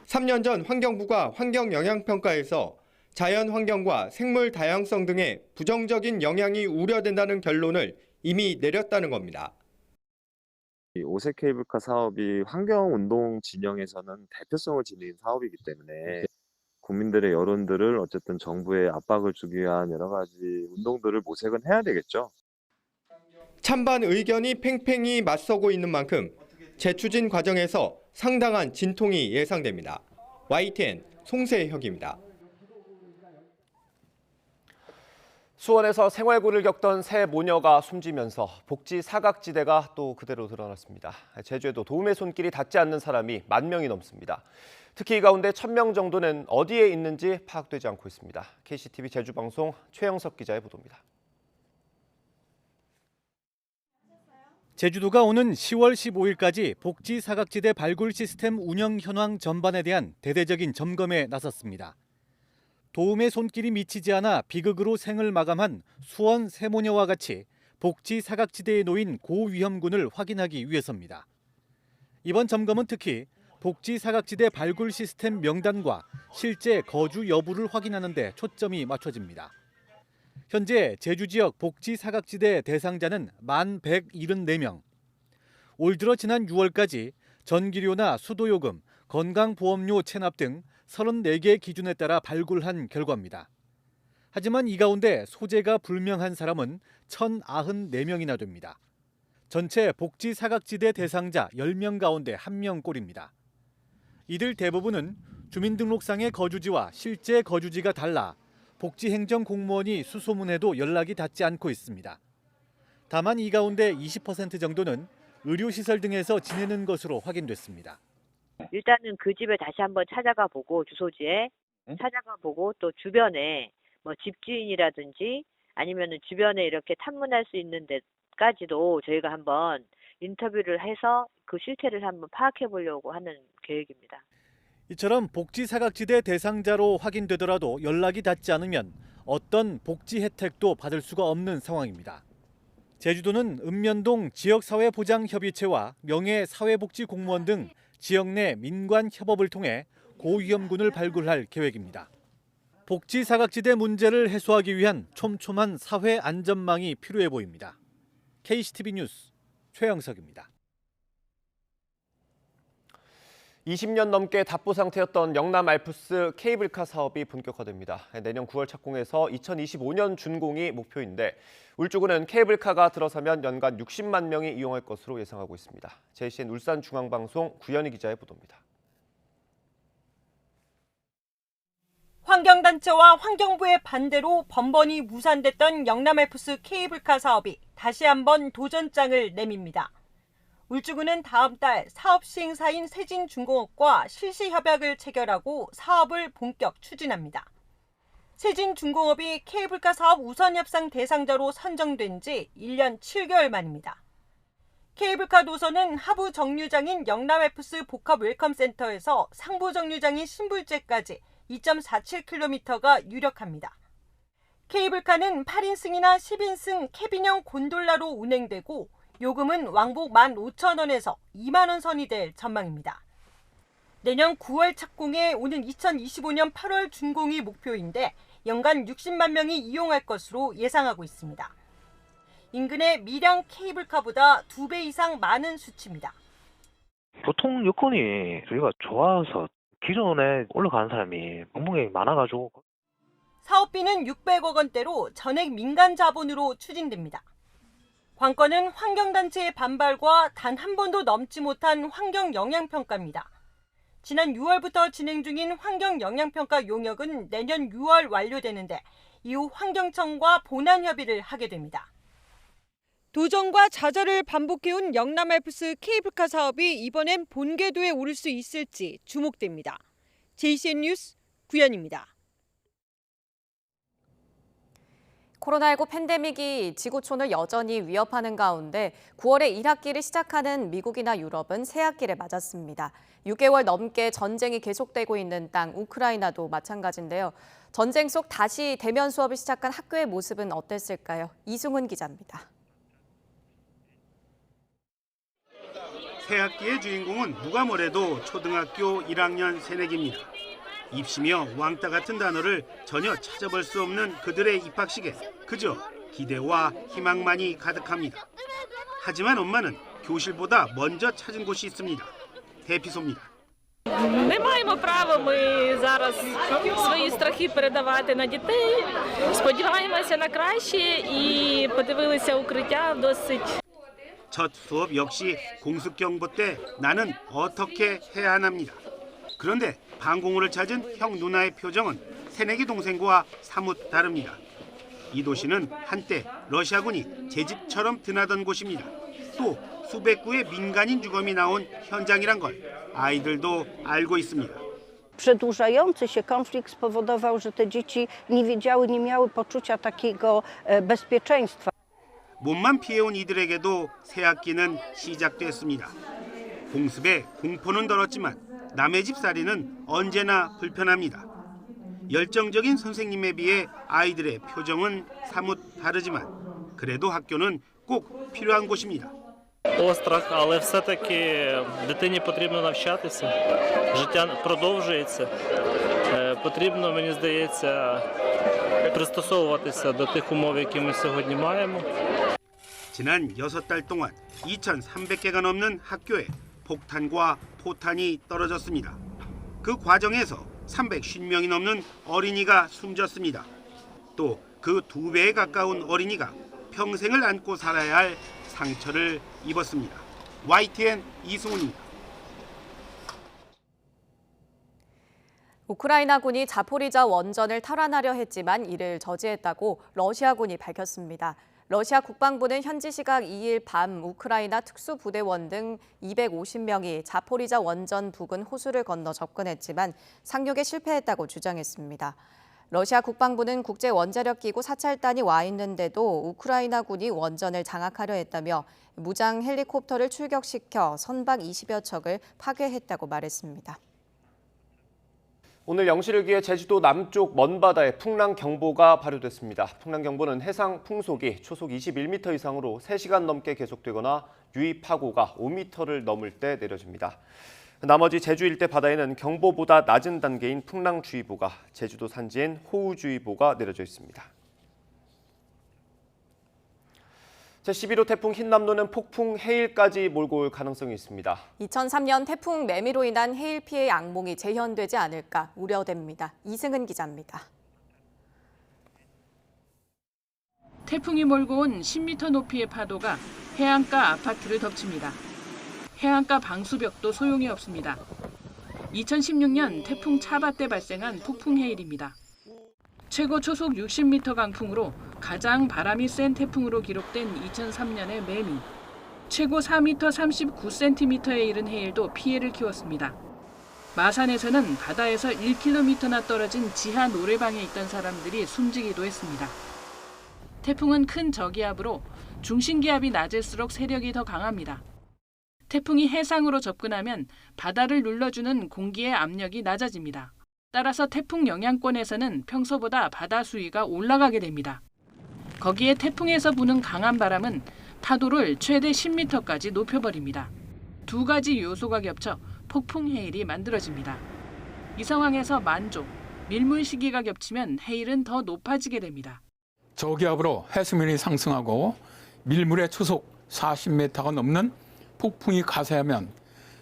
3년 전 환경부가 환경영향평가에서 자연환경과 생물 다양성 등의 부정적인 영향이 우려된다는 결론을 이미 내렸다는 겁니다. 오색 케이블카 사업이 환경운동 진영에서는 대표성을 지닌 사업이기 때문에 국민들의 여론들을 어쨌든 정부에 압박을 주기 위한 여러 가지 운동들을 모색은 해야 되겠죠. 찬반 의견이 팽팽히 맞서고 있는 만큼 재추진 과정에서 상당한 진통이 예상됩니다. YTN 송세혁입니다. 수원에서 생활고를 겪던 새 모녀가 숨지면서 복지 사각지대가 또 그대로 드러났습니다. 제주에도 도움의 손길이 닿지 않는 사람이 10,000명이 넘습니다. 특히 이 가운데 1,000명 정도는 어디에 있는지 파악되지 않고 있습니다. KCTV 제주방송 최영석 기자의 보도입니다. 제주도가 오는 10월 15일까지 복지 사각지대 발굴 시스템 운영 현황 전반에 대한 대대적인 점검에 나섰습니다. 도움의 손길이 미치지 않아 비극으로 생을 마감한 수원 세모녀와 같이 복지 사각지대에 놓인 고위험군을 확인하기 위해서입니다. 이번 점검은 특히 복지 사각지대 발굴 시스템 명단과 실제 거주 여부를 확인하는 데 초점이 맞춰집니다. 현재 제주 지역 복지 사각지대 대상자는 1,174명. 올 들어 지난 6월까지 전기료나 수도요금, 건강보험료 체납 등 34개 기준에 따라 발굴한 결과입니다. 하지만 이 가운데 소재가 불명한 사람은 1,094명이나 됩니다. 전체 복지 사각지대 대상자 10명 가운데 1명꼴입니다. 이들 대부분은 주민등록상의 거주지와 실제 거주지가 달라 복지행정 공무원이 수소문해도 연락이 닿지 않고 있습니다. 다만 이 가운데 20% 정도는 의료시설 등에서 지내는 것으로 확인됐습니다. 일단은 그 집에 다시 한번 찾아가 보고 주소지에 찾아가 보고 또 주변에 뭐 집주인이라든지 아니면은 주변에 이렇게 탐문할 수 있는 데까지도 저희가 한번 인터뷰를 해서 그 실태를 한번 파악해 보려고 하는 계획입니다. 이처럼 복지 사각지대 대상자로 확인되더라도 연락이 닿지 않으면 어떤 복지 혜택도 받을 수가 없는 상황입니다. 제주도는 읍면동 지역사회보장협의체와 명예사회복지공무원 등 지역 내 민관 협업을 통해 고위험군을 발굴할 계획입니다. 복지 사각지대 문제를 해소하기 위한 촘촘한 사회 안전망이 필요해 보입니다. KCTV 뉴스 최영석입니다. 20년 넘게 답보 상태였던 영남 알프스 케이블카 사업이 본격화됩니다. 내년 9월 착공해서 2025년 준공이 목표인데 울주군은 케이블카가 들어서면 연간 60만 명이 이용할 것으로 예상하고 있습니다. JCN 울산중앙방송 구현희 기자의 보도입니다. 환경단체와 환경부의 반대로 번번이 무산됐던 영남 알프스 케이블카 사업이 다시 한번 도전장을 내밉니다. 울주군은 다음 달 사업 시행사인 세진중공업과 실시협약을 체결하고 사업을 본격 추진합니다. 세진중공업이 케이블카 사업 우선협상 대상자로 선정된 지 1년 7개월 만입니다. 케이블카 노선은 하부 정류장인 영남 알프스 복합 웰컴센터에서 상부 정류장인 신불제까지 2.47km가 유력합니다. 케이블카는 8인승이나 10인승 캐빈형 곤돌라로 운행되고 요금은 왕복 15,000원에서 2만 원 선이 될 전망입니다. 내년 9월 착공에 오는 2025년 8월 준공이 목표인데 연간 60만 명이 이용할 것으로 예상하고 있습니다. 인근의 밀양 케이블카보다 2배 이상 많은 수치입니다. 교통 여건이 저희가 좋아서 기존에 올라가는 사람이 방문객이 많아가지고 사업비는 600억 원대로 전액 민간 자본으로 추진됩니다. 관건은 환경단체의 반발과 단 한 번도 넘지 못한 환경영향평가입니다. 지난 6월부터 진행 중인 환경영향평가 용역은 내년 6월 완료되는데 이후 환경청과 본안협의를 하게 됩니다. 도전과 좌절을 반복해온 영남 알프스 케이블카 사업이 이번엔 본궤도에 오를 수 있을지 주목됩니다. JCN 뉴스 구현입니다. 코로나19 팬데믹이 지구촌을 여전히 위협하는 가운데 9월에 1학기를 시작하는 미국이나 유럽은 새 학기를 맞았습니다. 6개월 넘게 전쟁이 계속되고 있는 땅 우크라이나도 마찬가지인데요. 전쟁 속 다시 대면 수업을 시작한 학교의 모습은 어땠을까요? 이승훈 기자입니다. 새 학기의 주인공은 누가 뭐래도 초등학교 1학년 새내기입니다. 입시며 왕따 같은 단어를 전혀 찾아볼 수 없는 그들의 입학식에 그저 기대와 희망만이 가득합니다. 하지만 엄마는 교실보다 먼저 찾은 곳이 있습니다. 대피소입니다. Не маємо права ми зараз свої страхи передавати на дітей. Сподіваємося на краще і подивилися укриття досить. 첫 수업 역시 공습 경보 때 나는 어떻게 해야 하나입니다. 그런데 방공호를 찾은 형 누나의 표정은 새내기 동생과 사뭇 다릅니다. 이 도시는 한때 러시아군이 제 집처럼 드나던 곳입니다. 또 수백 구의 민간인 주검이 나온 현장이란 걸 아이들도 알고 있습니다. Przedłużający się konflikt spowodował, że te dzieci nie wiedziały, nie miały poczucia takiego bezpieczeństwa. 몸만 피해온 이들에게도 새 학기는 시작됐습니다. 공습에 공포는 덜었지만 남의 집 살이는 언제나 불편합니다. 열정적인 선생님에 비해 아이들의 표정은 사뭇 다르지만 그래도 학교는 꼭 필요한 곳입니다. Острах, але все-таки дитині потрібно навчатися, життя продовжується. Потрібно, мені здається, пристосовуватися до тих умов, які ми сьогодні маємо. 지난 6달 동안 2,300개가 넘는 학교에 폭탄과 포탄이 떨어졌습니다. 그 과정에서 350명이 넘는 어린이가 숨졌습니다. 또 그 2배에 가까운 어린이가 평생을 안고 살아야 할 상처를 입었습니다. YTN 이승훈입니다. 우크라이나군이 자포리자 원전을 탈환하려 했지만 이를 저지했다고 러시아군이 밝혔습니다. 러시아 국방부는 현지 시각 2일 밤 우크라이나 특수부대원 등 250명이 자포리자 원전 부근 호수를 건너 접근했지만 상륙에 실패했다고 주장했습니다. 러시아 국방부는 국제원자력기구 사찰단이 와 있는데도 우크라이나군이 원전을 장악하려 했다며 무장 헬리콥터를 출격시켜 선박 20여 척을 파괴했다고 말했습니다. 오늘 0시를 기해 제주도 남쪽 먼바다에 풍랑경보가 발효됐습니다. 풍랑경보는 해상 풍속이 초속 21m 이상으로 3시간 넘게 계속되거나 유입파고가 5m를 넘을 때 내려집니다. 나머지 제주 일대 바다에는 경보보다 낮은 단계인 풍랑주의보가, 제주도 산지엔 호우주의보가 내려져 있습니다. 제11호 태풍 흰남노는 폭풍 해일까지 몰고 올 가능성이 있습니다. 2003년 태풍 매미로 인한 해일 피해 악몽이 재현되지 않을까 우려됩니다. 이승은 기자입니다. 태풍이 몰고 온 10m 높이의 파도가 해안가 아파트를 덮칩니다. 해안가 방수벽도 소용이 없습니다. 2016년 태풍 차바 때 발생한 폭풍 해일입니다. 최고 초속 60m 강풍으로 가장 바람이 센 태풍으로 기록된 2003년의 매미. 최고 4m 39cm에 이른 해일도 피해를 키웠습니다. 마산에서는 바다에서 1km나 떨어진 지하 노래방에 있던 사람들이 숨지기도 했습니다. 태풍은 큰 저기압으로 중심기압이 낮을수록 세력이 더 강합니다. 태풍이 해상으로 접근하면 바다를 눌러주는 공기의 압력이 낮아집니다. 따라서 태풍 영향권에서는 평소보다 바다 수위가 올라가게 됩니다. 거기에 태풍에서 부는 강한 바람은 파도를 최대 10m까지 높여버립니다. 두 가지 요소가 겹쳐 폭풍 해일이 만들어집니다. 이 상황에서 만조, 밀물 시기가 겹치면 해일은 더 높아지게 됩니다. 저기압으로 해수면이 상승하고 밀물의 초속 40m가 넘는 폭풍이 가세하면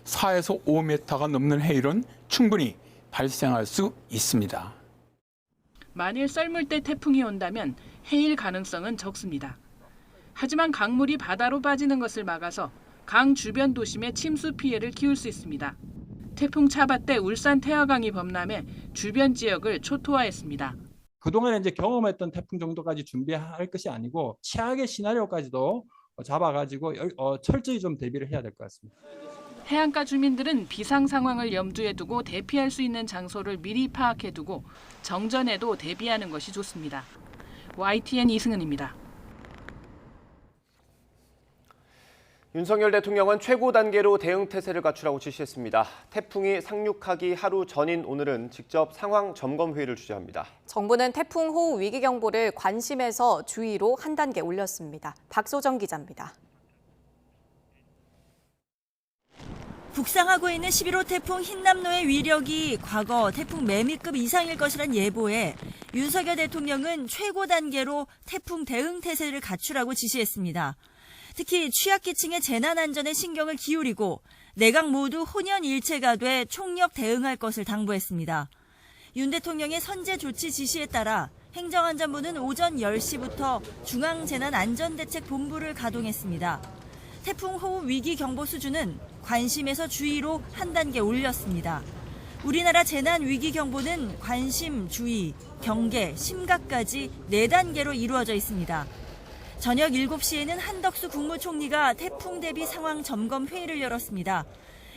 4에서 5m가 넘는 해일은 충분히 발생할 수 있습니다. 만일 썰물대 태풍이 온다면 해일 가능성은 적습니다. 하지만 강물이 바다로 빠지는 것을 막아서 강 주변 도심의 침수 피해를 키울 수 있습니다. 태풍 차바 때 울산 태화강이 범람해 주변 지역을 초토화했습니다. 그동안에 이제 경험했던 태풍 정도까지 준비할 것이 아니고 최악의 시나리오까지도 잡아가지고 철저히 좀 대비를 해야 될 것 같습니다. 해안가 주민들은 비상 상황을 염두에 두고 대피할 수 있는 장소를 미리 파악해 두고 정전에도 대비하는 것이 좋습니다. YTN 이승은입니다. 윤석열 대통령은 최고 단계로 대응 태세를 갖추라고 지시했습니다. 태풍이 상륙하기 하루 전인 오늘은 직접 상황 점검 회의를 주재합니다. 정부는 태풍 호우 위기 경보를 관심에서 주의로 한 단계 올렸습니다. 박소정 기자입니다. 북상하고 있는 11호 태풍 흰남노의 위력이 과거 태풍 매미급 이상일 것이란 예보에 윤석열 대통령은 최고 단계로 태풍 대응 태세를 갖추라고 지시했습니다. 특히 취약계층의 재난 안전에 신경을 기울이고 내각 모두 혼연일체가 돼 총력 대응할 것을 당부했습니다. 윤 대통령의 선제 조치 지시에 따라 행정안전부는 오전 10시부터 중앙재난안전대책본부를 가동했습니다. 태풍 호우 위기 경보 수준은 관심에서 주의로 한 단계 올렸습니다. 우리나라 재난위기경보는 관심, 주의, 경계, 심각까지 4단계로 이루어져 있습니다. 저녁 7시에는 한덕수 국무총리가 태풍 대비 상황 점검 회의를 열었습니다.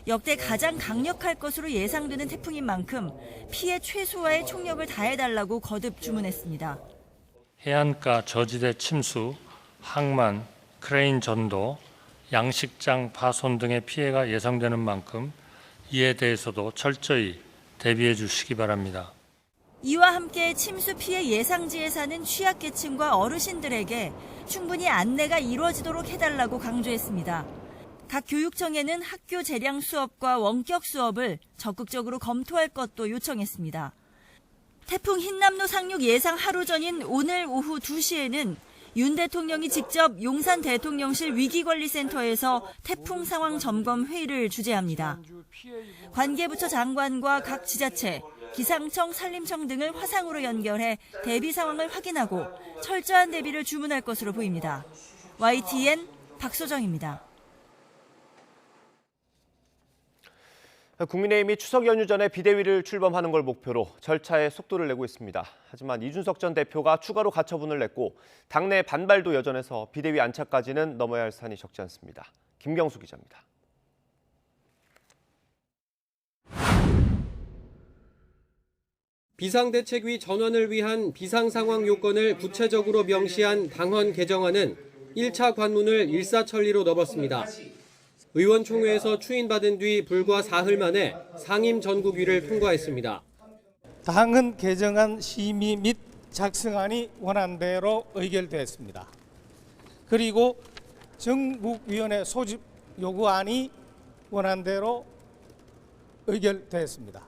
역대 가장 강력할 것으로 예상되는 태풍인 만큼 피해 최소화에 총력을 다해달라고 거듭 주문했습니다. 해안가 저지대 침수, 항만, 크레인 전도, 양식장 파손 등의 피해가 예상되는 만큼 이에 대해서도 철저히 대비해 주시기 바랍니다. 이와 함께 침수 피해 예상지에 사는 취약계층과 어르신들에게 충분히 안내가 이루어지도록 해달라고 강조했습니다. 각 교육청에는 학교 재량 수업과 원격 수업을 적극적으로 검토할 것도 요청했습니다. 태풍 흰남노 상륙 예상 하루 전인 오늘 오후 2시에는 윤 대통령이 직접 용산 대통령실 위기관리센터에서 태풍 상황 점검 회의를 주재합니다. 관계부처 장관과 각 지자체, 기상청, 산림청 등을 화상으로 연결해 대비 상황을 확인하고 철저한 대비를 주문할 것으로 보입니다. YTN 박소정입니다. 국민의힘이 추석 연휴 전에 비대위를 출범하는 걸 목표로 절차에 속도를 내고 있습니다. 하지만 이준석 전 대표가 추가로 가처분을 냈고 당내 반발도 여전해서 비대위 안착까지는 넘어야 할 산이 적지 않습니다. 김경수 기자입니다. 비상대책위 전원을 위한 비상상황 요건을 구체적으로 명시한 당헌 개정안은 1차 관문을 일사천리로 넘었습니다. 의원총회에서 추인받은 뒤 불과 사흘 만에 상임 전국위를 통과했습니다. 당헌 개정안 심의 및 작성안이 원안대로 의결되었습니다. 그리고 전국위원회 소집 요구안이 원안대로 의결되었습니다.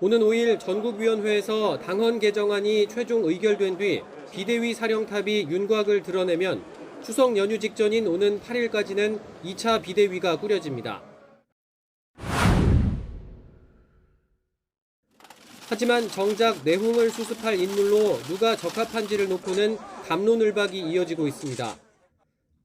오는 5일 전국위원회에서 당헌 개정안이 최종 의결된 뒤 비대위 사령탑이 윤곽을 드러내면 추석 연휴 직전인 오는 8일까지는 2차 비대위가 꾸려집니다. 하지만 정작 내홍을 수습할 인물로 누가 적합한지를 놓고는 갑론을박이 이어지고 있습니다.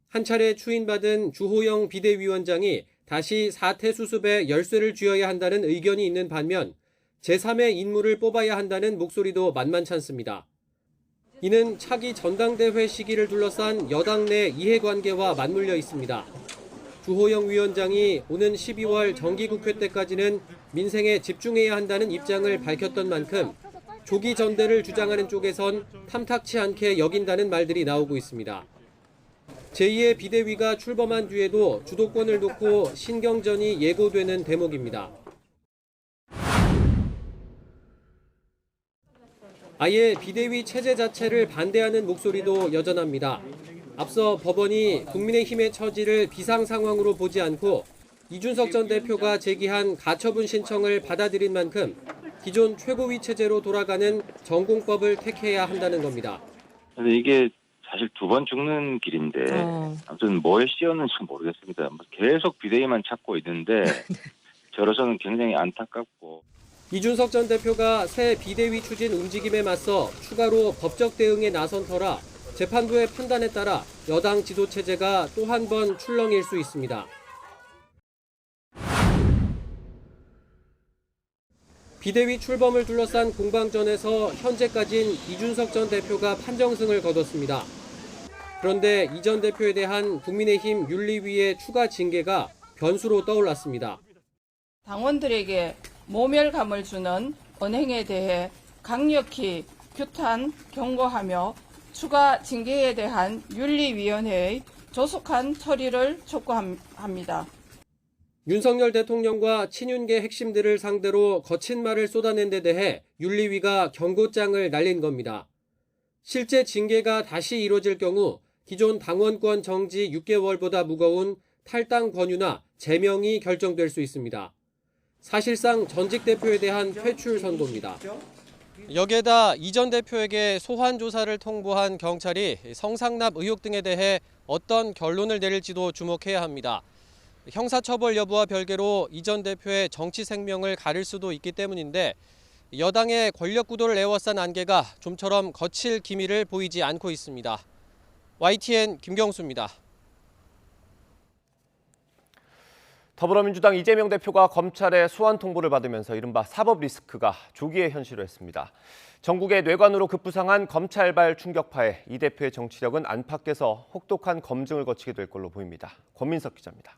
한 차례 추인받은 주호영 비대위원장이 다시 사태 수습에 열쇠를 쥐어야 한다는 의견이 있는 반면 제3의 인물을 뽑아야 한다는 목소리도 만만찮습니다. 이는 차기 전당대회 시기를 둘러싼 여당 내 이해관계와 맞물려 있습니다. 주호영 위원장이 오는 12월 정기국회 때까지는 민생에 집중해야 한다는 입장을 밝혔던 만큼 조기 전대를 주장하는 쪽에선 탐탁치 않게 여긴다는 말들이 나오고 있습니다. 제2의 비대위가 출범한 뒤에도 주도권을 놓고 신경전이 예고되는 대목입니다. 아예 비대위 체제 자체를 반대하는 목소리도 여전합니다. 앞서 법원이 국민의힘의 처지를 비상 상황으로 보지 않고 이준석 전 대표가 제기한 가처분 신청을 받아들인 만큼 기존 최고위 체제로 돌아가는 전공법을 택해야 한다는 겁니다. 근데 이게 사실 두 번 죽는 길인데 아무튼 뭐에 씌었는지 모르겠습니다. 계속 비대위만 찾고 있는데 저로서는 굉장히 안타깝고. 이준석 전 대표가 새 비대위 추진 움직임에 맞서 추가로 법적 대응에 나선 터라 재판부의 판단에 따라 여당 지도체제가 또 한 번 출렁일 수 있습니다. 비대위 출범을 둘러싼 공방전에서 현재까진 이준석 전 대표가 판정승을 거뒀습니다. 그런데 이 전 대표에 대한 국민의힘 윤리위의 추가 징계가 변수로 떠올랐습니다. 당원들에게 모멸감을 주는 언행에 대해 강력히 규탄, 경고하며 추가 징계에 대한 윤리위원회의 조속한 처리를 촉구합니다. 윤석열 대통령과 친윤계 핵심들을 상대로 거친 말을 쏟아낸 데 대해 윤리위가 경고장을 날린 겁니다. 실제 징계가 다시 이뤄질 경우 기존 당원권 정지 6개월보다 무거운 탈당 권유나 제명이 결정될 수 있습니다. 사실상 전직 대표에 대한 퇴출 선고입니다. 여기에다 이 전 대표에게 소환 조사를 통보한 경찰이 성상납 의혹 등에 대해 어떤 결론을 내릴지도 주목해야 합니다. 형사처벌 여부와 별개로 이 전 대표의 정치 생명을 가릴 수도 있기 때문인데 여당의 권력 구도를 에워싼 안개가 좀처럼 거칠 기미를 보이지 않고 있습니다. YTN 김경수입니다. 더불어민주당 이재명 대표가 검찰의 소환 통보를 받으면서 이른바 사법 리스크가 조기에 현실화했습니다. 전국의 뇌관으로 급부상한 검찰발 충격파에 이 대표의 정치력은 안팎에서 혹독한 검증을 거치게 될 걸로 보입니다. 권민석 기자입니다.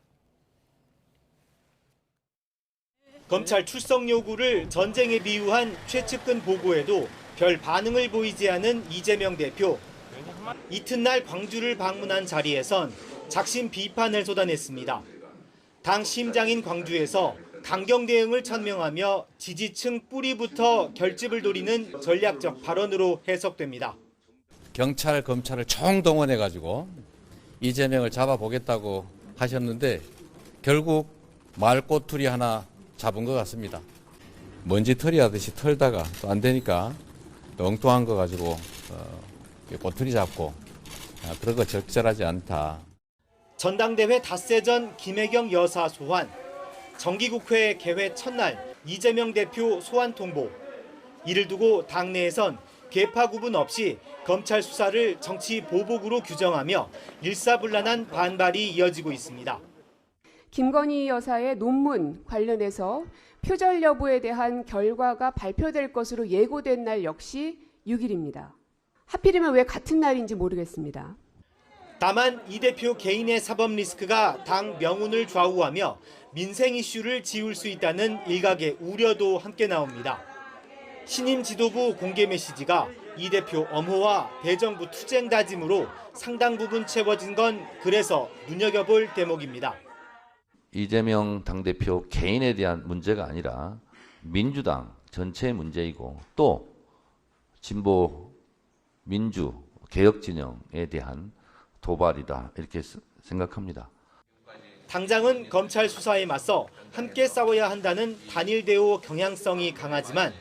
검찰 출석 요구를 전쟁에 비유한 최측근 보고에도 별 반응을 보이지 않은 이재명 대표. 이튿날 광주를 방문한 자리에선 작심 비판을 쏟아냈습니다. 당 심장인 광주에서 강경 대응을 천명하며 지지층 뿌리부터 결집을 노리는 전략적 발언으로 해석됩니다. 경찰, 검찰을 총동원해가지고 이재명을 잡아보겠다고 하셨는데 결국 말꼬투리 하나 잡은 것 같습니다. 먼지털이 하듯이 털다가 또 안 되니까 또 엉뚱한 거 가지고 꼬투리 잡고 그런 거 적절하지 않다. 전당대회 닷새 전 김혜경 여사 소환, 정기국회 개회 첫날 이재명 대표 소환 통보. 이를 두고 당내에선 계파 구분 없이 검찰 수사를 정치 보복으로 규정하며 일사불란한 반발이 이어지고 있습니다. 김건희 여사의 논문 관련해서 표절 여부에 대한 결과가 발표될 것으로 예고된 날 역시 6일입니다. 하필이면 왜 같은 날인지 모르겠습니다. 다만 이 대표 개인의 사법 리스크가 당 명운을 좌우하며 민생 이슈를 지울 수 있다는 일각의 우려도 함께 나옵니다. 신임 지도부 공개 메시지가 이 대표 엄호와 대정부 투쟁 다짐으로 상당 부분 채워진 건 그래서 눈여겨볼 대목입니다. 이재명 당대표 개인에 대한 문제가 아니라 민주당 전체의 문제이고 또 진보 민주 개혁 진영에 대한 도발이다 이렇게 생각합니다. 당장은 검찰 수사에 맞서 함께 싸워야 한다는 단일 대오 경향성이 강하지만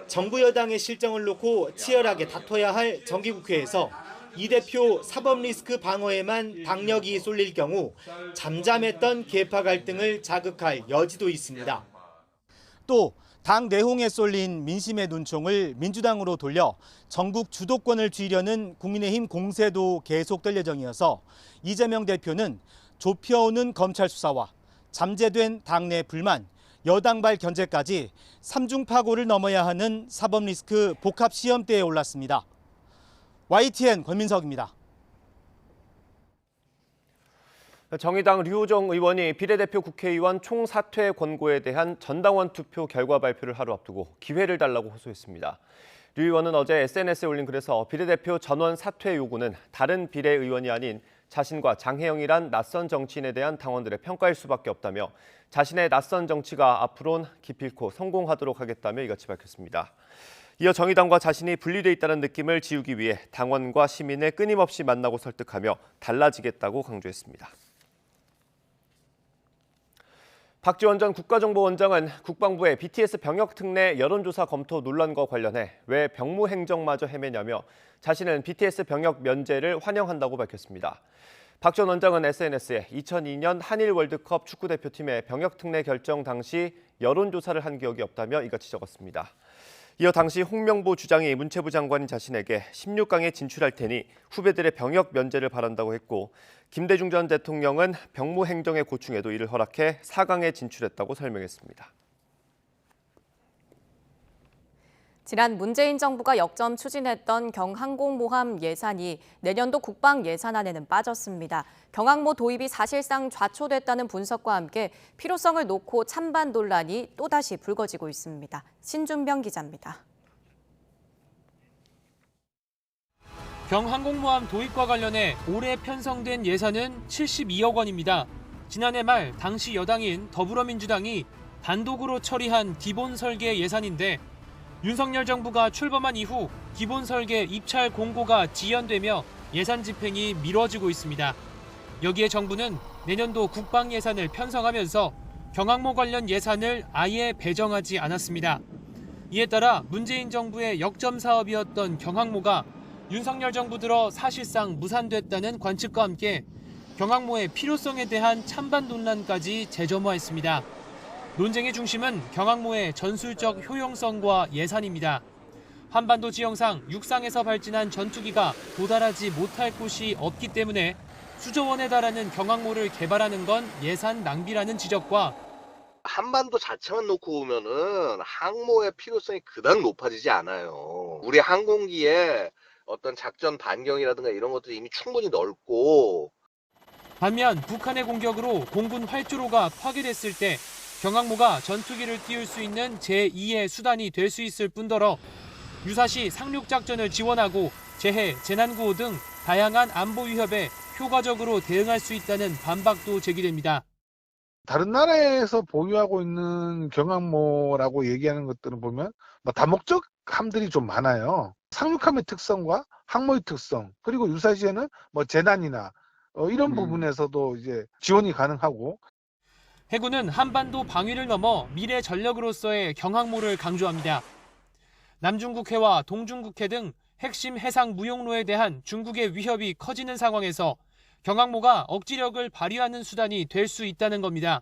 정부 여당의 실정을 놓고 치열하게 다퉈야 할 정기국회에서 이 대표 사법 리스크 방어에만 당력이 쏠릴 경우 잠잠했던 계파 갈등을 자극할 여지도 있습니다. 또 당 내홍에 쏠린 민심의 눈총을 민주당으로 돌려 전국 주도권을 쥐려는 국민의힘 공세도 계속될 예정이어서 이재명 대표는 좁혀오는 검찰 수사와 잠재된 당내 불만, 여당발 견제까지 삼중파고를 넘어야 하는 사법 리스크 복합 시험대에 올랐습니다. YTN 권민석입니다. 정의당 류호정 의원이 비례대표 국회의원 총사퇴 권고에 대한 전당원 투표 결과 발표를 하루 앞두고 기회를 달라고 호소했습니다. 류 의원은 어제 SNS에 올린 글에서 비례대표 전원 사퇴 요구는 다른 비례의원이 아닌 자신과 장혜영이란 낯선 정치인에 대한 당원들의 평가일 수밖에 없다며 자신의 낯선 정치가 앞으로는 기필코 성공하도록 하겠다며 이같이 밝혔습니다. 이어 정의당과 자신이 분리돼 있다는 느낌을 지우기 위해 당원과 시민을 끊임없이 만나고 설득하며 달라지겠다고 강조했습니다. 박지원 전 국가정보원장은 국방부의 BTS 병역 특례 여론조사 검토 논란과 관련해 왜 병무행정마저 헤매냐며 자신은 BTS 병역 면제를 환영한다고 밝혔습니다. 박 전 원장은 SNS에 2002년 한일 월드컵 축구대표팀의 병역 특례 결정 당시 여론조사를 한 기억이 없다며 이같이 적었습니다. 이어 당시 홍명보 주장이 문체부 장관인 자신에게 16강에 진출할 테니 후배들의 병역 면제를 바란다고 했고 김대중 전 대통령은 병무행정의 고충에도 이를 허락해 4강에 진출했다고 설명했습니다. 지난 문재인 정부가 역점 추진했던 경항공모함 예산이 내년도 국방 예산안에는 빠졌습니다. 경항모 도입이 사실상 좌초됐다는 분석과 함께 필요성을 놓고 찬반 논란이 또다시 불거지고 있습니다. 신준병 기자입니다. 경항공모함 도입과 관련해 올해 편성된 예산은 72억 원입니다. 지난해 말 당시 여당인 더불어민주당이 단독으로 처리한 기본 설계 예산인데 윤석열 정부가 출범한 이후 기본 설계 입찰 공고가 지연되며 예산 집행이 미뤄지고 있습니다. 여기에 정부는 내년도 국방 예산을 편성하면서 경항모 관련 예산을 아예 배정하지 않았습니다. 이에 따라 문재인 정부의 역점 사업이었던 경항모가 윤석열 정부 들어 사실상 무산됐다는 관측과 함께 경항모의 필요성에 대한 찬반 논란까지 재점화했습니다. 논쟁의 중심은 경항모의 전술적 효용성과 예산입니다. 한반도 지형상 육상에서 발진한 전투기가 도달하지 못할 곳이 없기 때문에 수조 원에 달하는 경항모를 개발하는 건 예산 낭비라는 지적과 한반도 자체만 놓고 보면은 항모의 필요성이 그닥 높아지지 않아요. 우리 항공기의 어떤 작전 반경이라든가 이런 것들이 이미 충분히 넓고, 반면 북한의 공격으로 공군 활주로가 파괴됐을 때 경항모가 전투기를 띄울 수 있는 제2의 수단이 될 수 있을 뿐더러 유사시 상륙작전을 지원하고 재해, 재난구호 등 다양한 안보 위협에 효과적으로 대응할 수 있다는 반박도 제기됩니다. 다른 나라에서 보유하고 있는 경항모라고 얘기하는 것들은 보면 다목적 함들이 좀 많아요. 상륙함의 특성과 항모의 특성, 그리고 유사시에는 재난이나 이런 부분에서도 이제 지원이 가능하고. 해군은 한반도 방위를 넘어 미래 전력으로서의 경항모를 강조합니다. 남중국해와 동중국해 등 핵심 해상 무용로에 대한 중국의 위협이 커지는 상황에서 경항모가 억지력을 발휘하는 수단이 될 수 있다는 겁니다.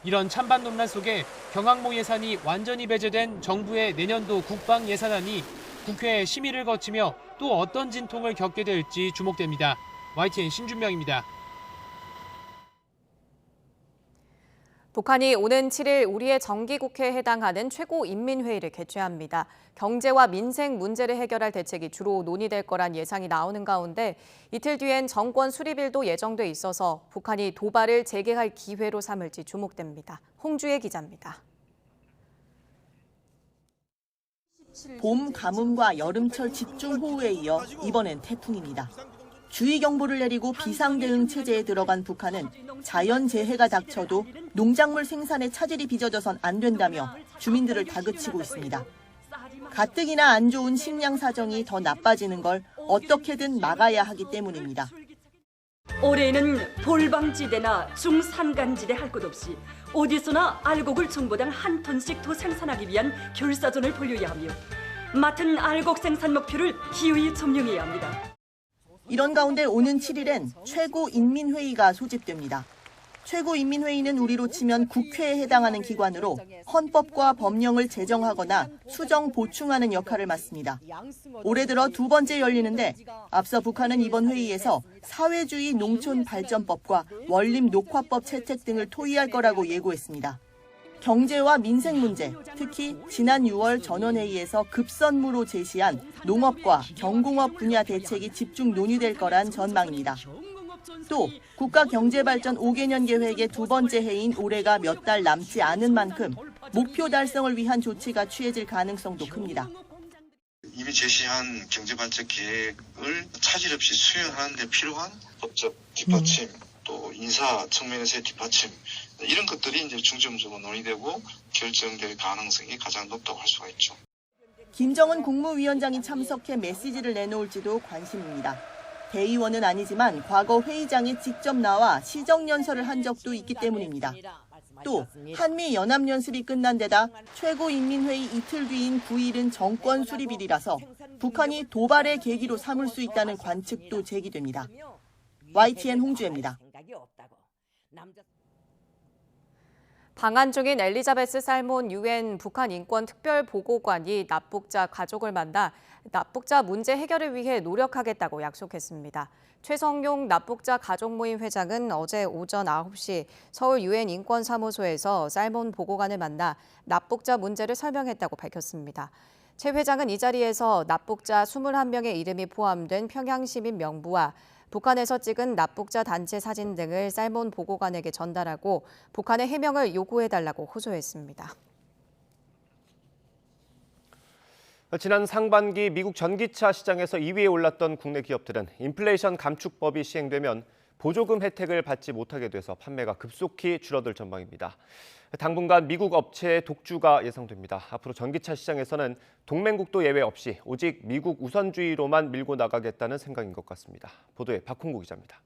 이런 찬반 논란 속에 경항모 예산이 완전히 배제된 정부의 내년도 국방 예산안이 국회의 심의를 거치며 또 어떤 진통을 겪게 될지 주목됩니다. YTN 신준명입니다. 북한이 오는 7일 우리의 정기국회에 해당하는 최고인민회의를 개최합니다. 경제와 민생 문제를 해결할 대책이 주로 논의될 거란 예상이 나오는 가운데 이틀 뒤엔 정권 수립일도 예정돼 있어서 북한이 도발을 재개할 기회로 삼을지 주목됩니다. 홍주혜 기자입니다. 봄 가뭄과 여름철 집중호우에 이어 이번엔 태풍입니다. 주의경보를 내리고 비상대응 체제에 들어간 북한은 자연재해가 닥쳐도 농작물 생산에 차질이 빚어져선 안 된다며 주민들을 다그치고 있습니다. 가뜩이나 안 좋은 식량 사정이 더 나빠지는 걸 어떻게든 막아야 하기 때문입니다. 올해는 돌방지대나 중산간지대 할 것 없이 어디서나 알곡을 정보당 한 톤씩 더 생산하기 위한 결사전을 벌여야 하며 맡은 알곡 생산 목표를 기어이 점령해야 합니다. 이런 가운데 오는 7일엔 최고인민회의가 소집됩니다. 최고인민회의는 우리로 치면 국회에 해당하는 기관으로 헌법과 법령을 제정하거나 수정 보충하는 역할을 맡습니다. 올해 들어 두 번째 열리는데 앞서 북한은 이번 회의에서 사회주의 농촌발전법과 원림 녹화법 채택 등을 토의할 거라고 예고했습니다. 경제와 민생 문제, 특히 지난 6월 전원회의에서 급선무로 제시한 농업과 경공업 분야 대책이 집중 논의될 거란 전망입니다. 또 국가경제발전 5개년 계획의 두 번째 해인 올해가 몇 달 남지 않은 만큼 목표 달성을 위한 조치가 취해질 가능성도 큽니다. 이미 제시한 경제발전 계획을 차질 없이 수행하는 데 필요한 법적 뒷받침, 또 인사 측면에서의 뒷받침, 이런 것들이 이제 중점적으로 논의되고 결정될 가능성이 가장 높다고 할 수가 있죠. 김정은 국무위원장이 참석해 메시지를 내놓을지도 관심입니다. 대의원은 아니지만 과거 회의장에 직접 나와 시정연설을 한 적도 있기 때문입니다. 또 한미 연합연습이 끝난 데다 최고인민회의 이틀 뒤인 9일은 정권 수립일이라서 북한이 도발의 계기로 삼을 수 있다는 관측도 제기됩니다. YTN 홍주혜입니다. 방한 중인 엘리자베스 살몬 유엔 북한 인권 특별보고관이 납북자 가족을 만나 납북자 문제 해결을 위해 노력하겠다고 약속했습니다. 최성용 납북자 가족 모임 회장은 어제 오전 9시 서울 유엔 인권사무소에서 살몬 보고관을 만나 납북자 문제를 설명했다고 밝혔습니다. 최 회장은 이 자리에서 납북자 21명의 이름이 포함된 평양 시민 명부와 북한에서 찍은 납북자 단체 사진 등을 살몬 보고관에게 전달하고 북한의 해명을 요구해달라고 호소했습니다. 지난 상반기 미국 전기차 시장에서 2위에 올랐던 국내 기업들은 인플레이션 감축법이 시행되면 보조금 혜택을 받지 못하게 돼서 판매가 급속히 줄어들 전망입니다. 당분간 미국 업체의 독주가 예상됩니다. 앞으로 전기차 시장에서는 동맹국도 예외 없이 오직 미국 우선주의로만 밀고 나가겠다는 생각인 것 같습니다. 보도에 박홍구 기자입니다.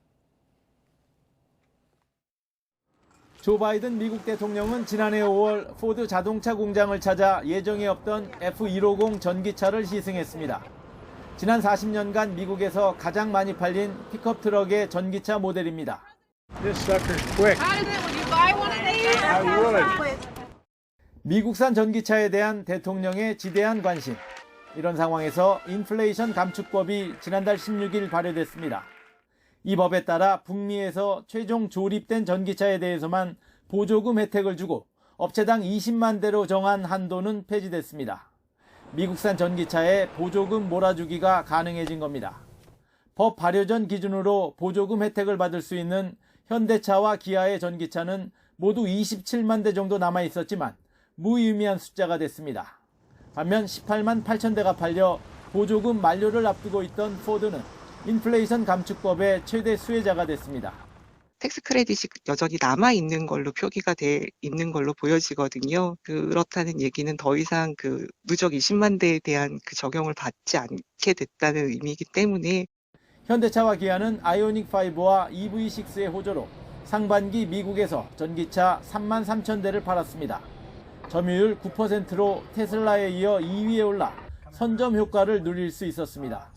조 바이든 미국 대통령은 지난해 5월 포드 자동차 공장을 찾아 예정에 없던 F150 전기차를 시승했습니다. 지난 40년간 미국에서 가장 많이 팔린 픽업 트럭의 전기차 모델입니다. 미국산 전기차에 대한 대통령의 지대한 관심. 이런 상황에서 인플레이션 감축법이 지난달 16일 발효됐습니다. 이 법에 따라 북미에서 최종 조립된 전기차에 대해서만 보조금 혜택을 주고 업체당 20만 대로 정한 한도는 폐지됐습니다. 미국산 전기차에 보조금 몰아주기가 가능해진 겁니다. 법 발효 전 기준으로 보조금 혜택을 받을 수 있는 현대차와 기아의 전기차는 모두 27만 대 정도 남아 있었지만 무의미한 숫자가 됐습니다. 반면 18만 8천 대가 팔려 보조금 만료를 앞두고 있던 포드는 인플레이션 감축법의 최대 수혜자가 됐습니다. 텍스 크레딧이 여전히 남아있는 걸로 표기가 돼 있는 걸로 보여지거든요. 그렇다는 얘기는 더 이상 누적 20만 대에 대한 적용을 받지 않게 됐다는 의미이기 때문에 현대차와 기아는 아이오닉5와 EV6의 호조로 상반기 미국에서 전기차 3만 3천 대를 팔았습니다. 점유율 9%로 테슬라에 이어 2위에 올라 선점 효과를 누릴 수 있었습니다.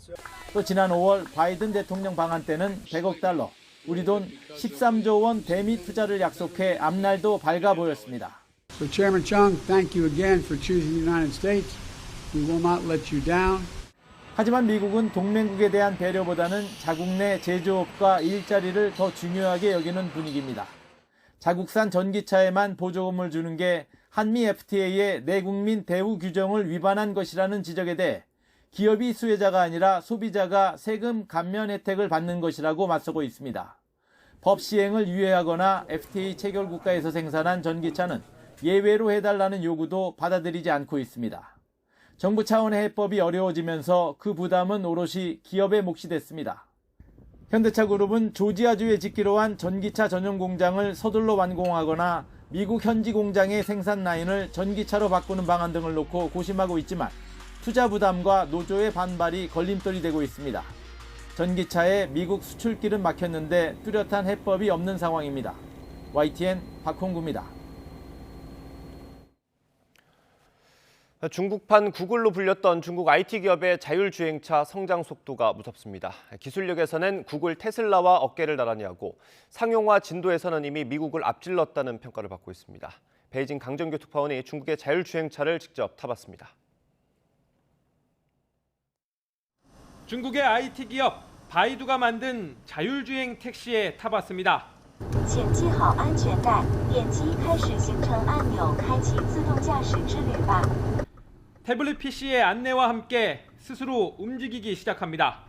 또 지난 5월 바이든 대통령 방한 때는 100억 달러, 우리 돈 13조 원 대미 투자를 약속해 앞날도 밝아 보였습니다. So Chairman Chung, thank you again for choosing the United States. We will not let you down. 하지만 미국은 동맹국에 대한 배려보다는 자국 내 제조업과 일자리를 더 중요하게 여기는 분위기입니다. 자국산 전기차에만 보조금을 주는 게 한미 FTA의 내국민 대우 규정을 위반한 것이라는 지적에 대해 기업이 수혜자가 아니라 소비자가 세금 감면 혜택을 받는 것이라고 맞서고 있습니다. 법 시행을 유예하거나 FTA 체결 국가에서 생산한 전기차는 예외로 해달라는 요구도 받아들이지 않고 있습니다. 정부 차원의 해법이 어려워지면서 그 부담은 오롯이 기업의 몫이 됐습니다. 현대차 그룹은 조지아주에 짓기로 한 전기차 전용 공장을 서둘러 완공하거나 미국 현지 공장의 생산 라인을 전기차로 바꾸는 방안 등을 놓고 고심하고 있지만 투자 부담과 노조의 반발이 걸림돌이 되고 있습니다. 전기차에 미국 수출길은 막혔는데 뚜렷한 해법이 없는 상황입니다. YTN 박홍구입니다. 중국판 구글로 불렸던 중국 IT 기업의 자율주행차 성장 속도가 무섭습니다. 기술력에서는 구글 테슬라와 어깨를 나란히 하고 상용화 진도에서는 이미 미국을 앞질렀다는 평가를 받고 있습니다. 베이징 강정규 특파원이 중국의 자율주행차를 직접 타봤습니다. 중국의 IT 기업 바이두가 만든 자율주행 택시에 타봤습니다. 태블릿 PC의 안내와 함께 스스로 움직이기 시작합니다.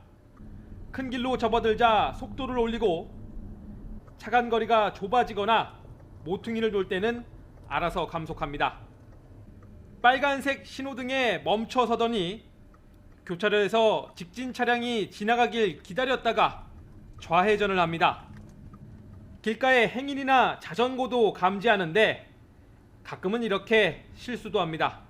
큰 길로 접어들자 속도를 올리고 차간 거리가 좁아지거나 모퉁이를 돌 때는 알아서 감속합니다. 빨간색 신호등에 멈춰서더니 교차로에서 직진 차량이 지나가길 기다렸다가 좌회전을 합니다. 길가에 행인이나 자전거도 감지하는데 가끔은 이렇게 실수도 합니다.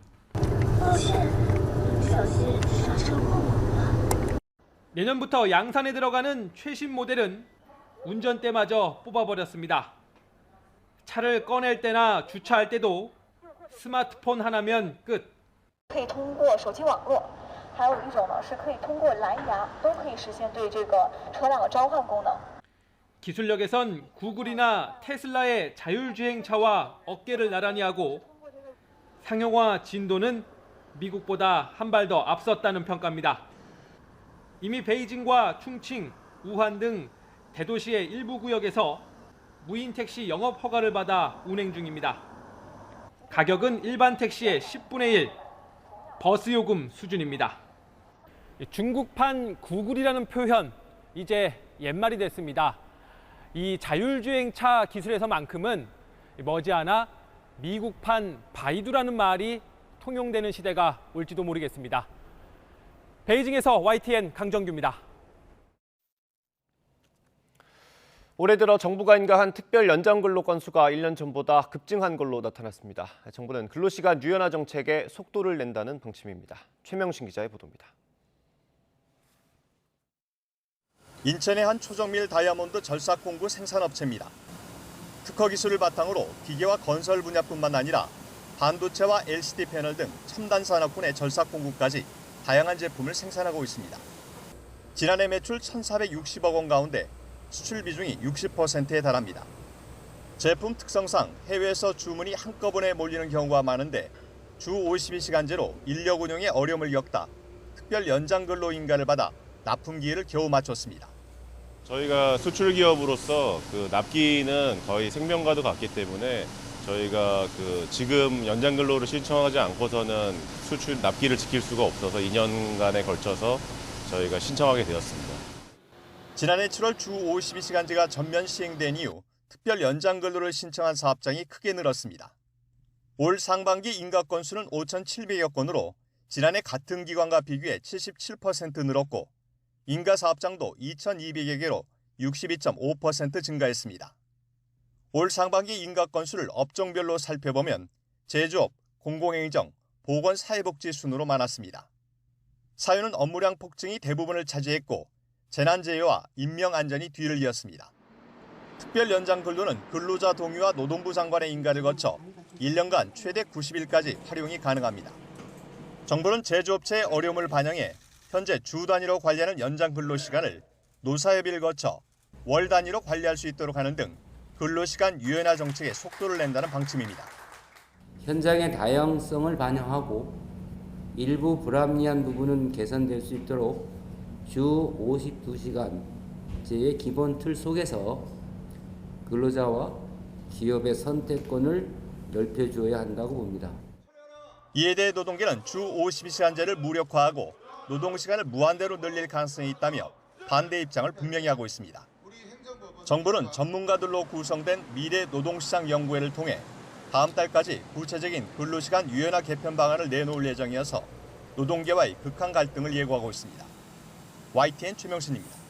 내년부터 양산에 들어가는 최신 모델은 운전대마저 뽑아버렸습니다. 차를 꺼낼 때나 주차할 때도 스마트폰 하나면 끝. 可以通过手机网络还有一种呢是可以通过蓝牙都可以实现对这个车辆的召唤功能 기술력에선 구글이나 테슬라의 자율주행차와 어깨를 나란히 하고 상용화 진도는 미국보다 한 발 더 앞섰다는 평가입니다. 이미 베이징과 충칭, 우한 등 대도시의 일부 구역에서 무인 택시 영업 허가를 받아 운행 중입니다. 가격은 일반 택시의 10분의 1, 버스 요금 수준입니다. 중국판 구글이라는 표현, 이제 옛말이 됐습니다. 이 자율주행차 기술에서만큼은 머지않아 미국판 바이두라는 말이 통용되는 시대가 올지도 모르겠습니다. 베이징에서 YTN 강정규입니다. 올해 들어 정부가 인가한 특별 연장 근로 건수가 1년 전보다 급증한 걸로 나타났습니다. 정부는 근로시간 유연화 정책에 속도를 낸다는 방침입니다. 최명신 기자의 보도입니다. 인천의 한 초정밀 다이아몬드 절삭 공구 생산업체입니다. 특허 기술을 바탕으로 기계와 건설 분야뿐만 아니라 반도체와 LCD 패널 등 첨단 산업군의 절삭 공구까지 다양한 제품을 생산하고 있습니다. 지난해 매출 1,460억 원 가운데 수출 비중이 60%에 달합니다. 제품 특성상 해외에서 주문이 한꺼번에 몰리는 경우가 많은데 주 52시간제로 인력 운영에 어려움을 겪다 특별 연장 근로 인가를 받아 납품기일을 겨우 맞췄습니다. 저희가 수출 기업으로서 그 납기는 거의 생명과도 같기 때문에 저희가 지금 연장 근로를 신청하지 않고서는 수출 납기를 지킬 수가 없어서 2년간에 걸쳐서 저희가 신청하게 되었습니다. 지난해 7월 주 52시간제가 전면 시행된 이후 특별 연장 근로를 신청한 사업장이 크게 늘었습니다. 올 상반기 인가 건수는 5,700여 건으로 지난해 같은 기간과 비교해 77% 늘었고 인가 사업장도 2,200여 개로 62.5% 증가했습니다. 올 상반기 인가 건수를 업종별로 살펴보면 제조업, 공공행정, 보건 사회복지 순으로 많았습니다. 사유는 업무량 폭증이 대부분을 차지했고 재난재해와 인명안전이 뒤를 이었습니다. 특별 연장 근로는 근로자 동의와 노동부 장관의 인가를 거쳐 1년간 최대 90일까지 활용이 가능합니다. 정부는 제조업체의 어려움을 반영해 현재 주 단위로 관리하는 연장 근로 시간을 노사협의를 거쳐 월 단위로 관리할 수 있도록 하는 등 근로시간 유연화 정책에 속도를 낸다는 방침입니다. 현장의 다양성을 반영하고 일부 불합리한 부분은 개선될 수 있도록 주 52시간제의 기본 틀 속에서 근로자와 기업의 선택권을 넓혀주어야 한다고 봅니다. 이에 대해 노동계는 주 52시간제를 무력화하고 노동시간을 무한대로 늘릴 가능성이 있다며 반대 입장을 분명히 하고 있습니다. 정부는 전문가들로 구성된 미래 노동시장 연구회를 통해 다음 달까지 구체적인 근로시간 유연화 개편 방안을 내놓을 예정이어서 노동계와의 극한 갈등을 예고하고 있습니다. YTN 최명순입니다.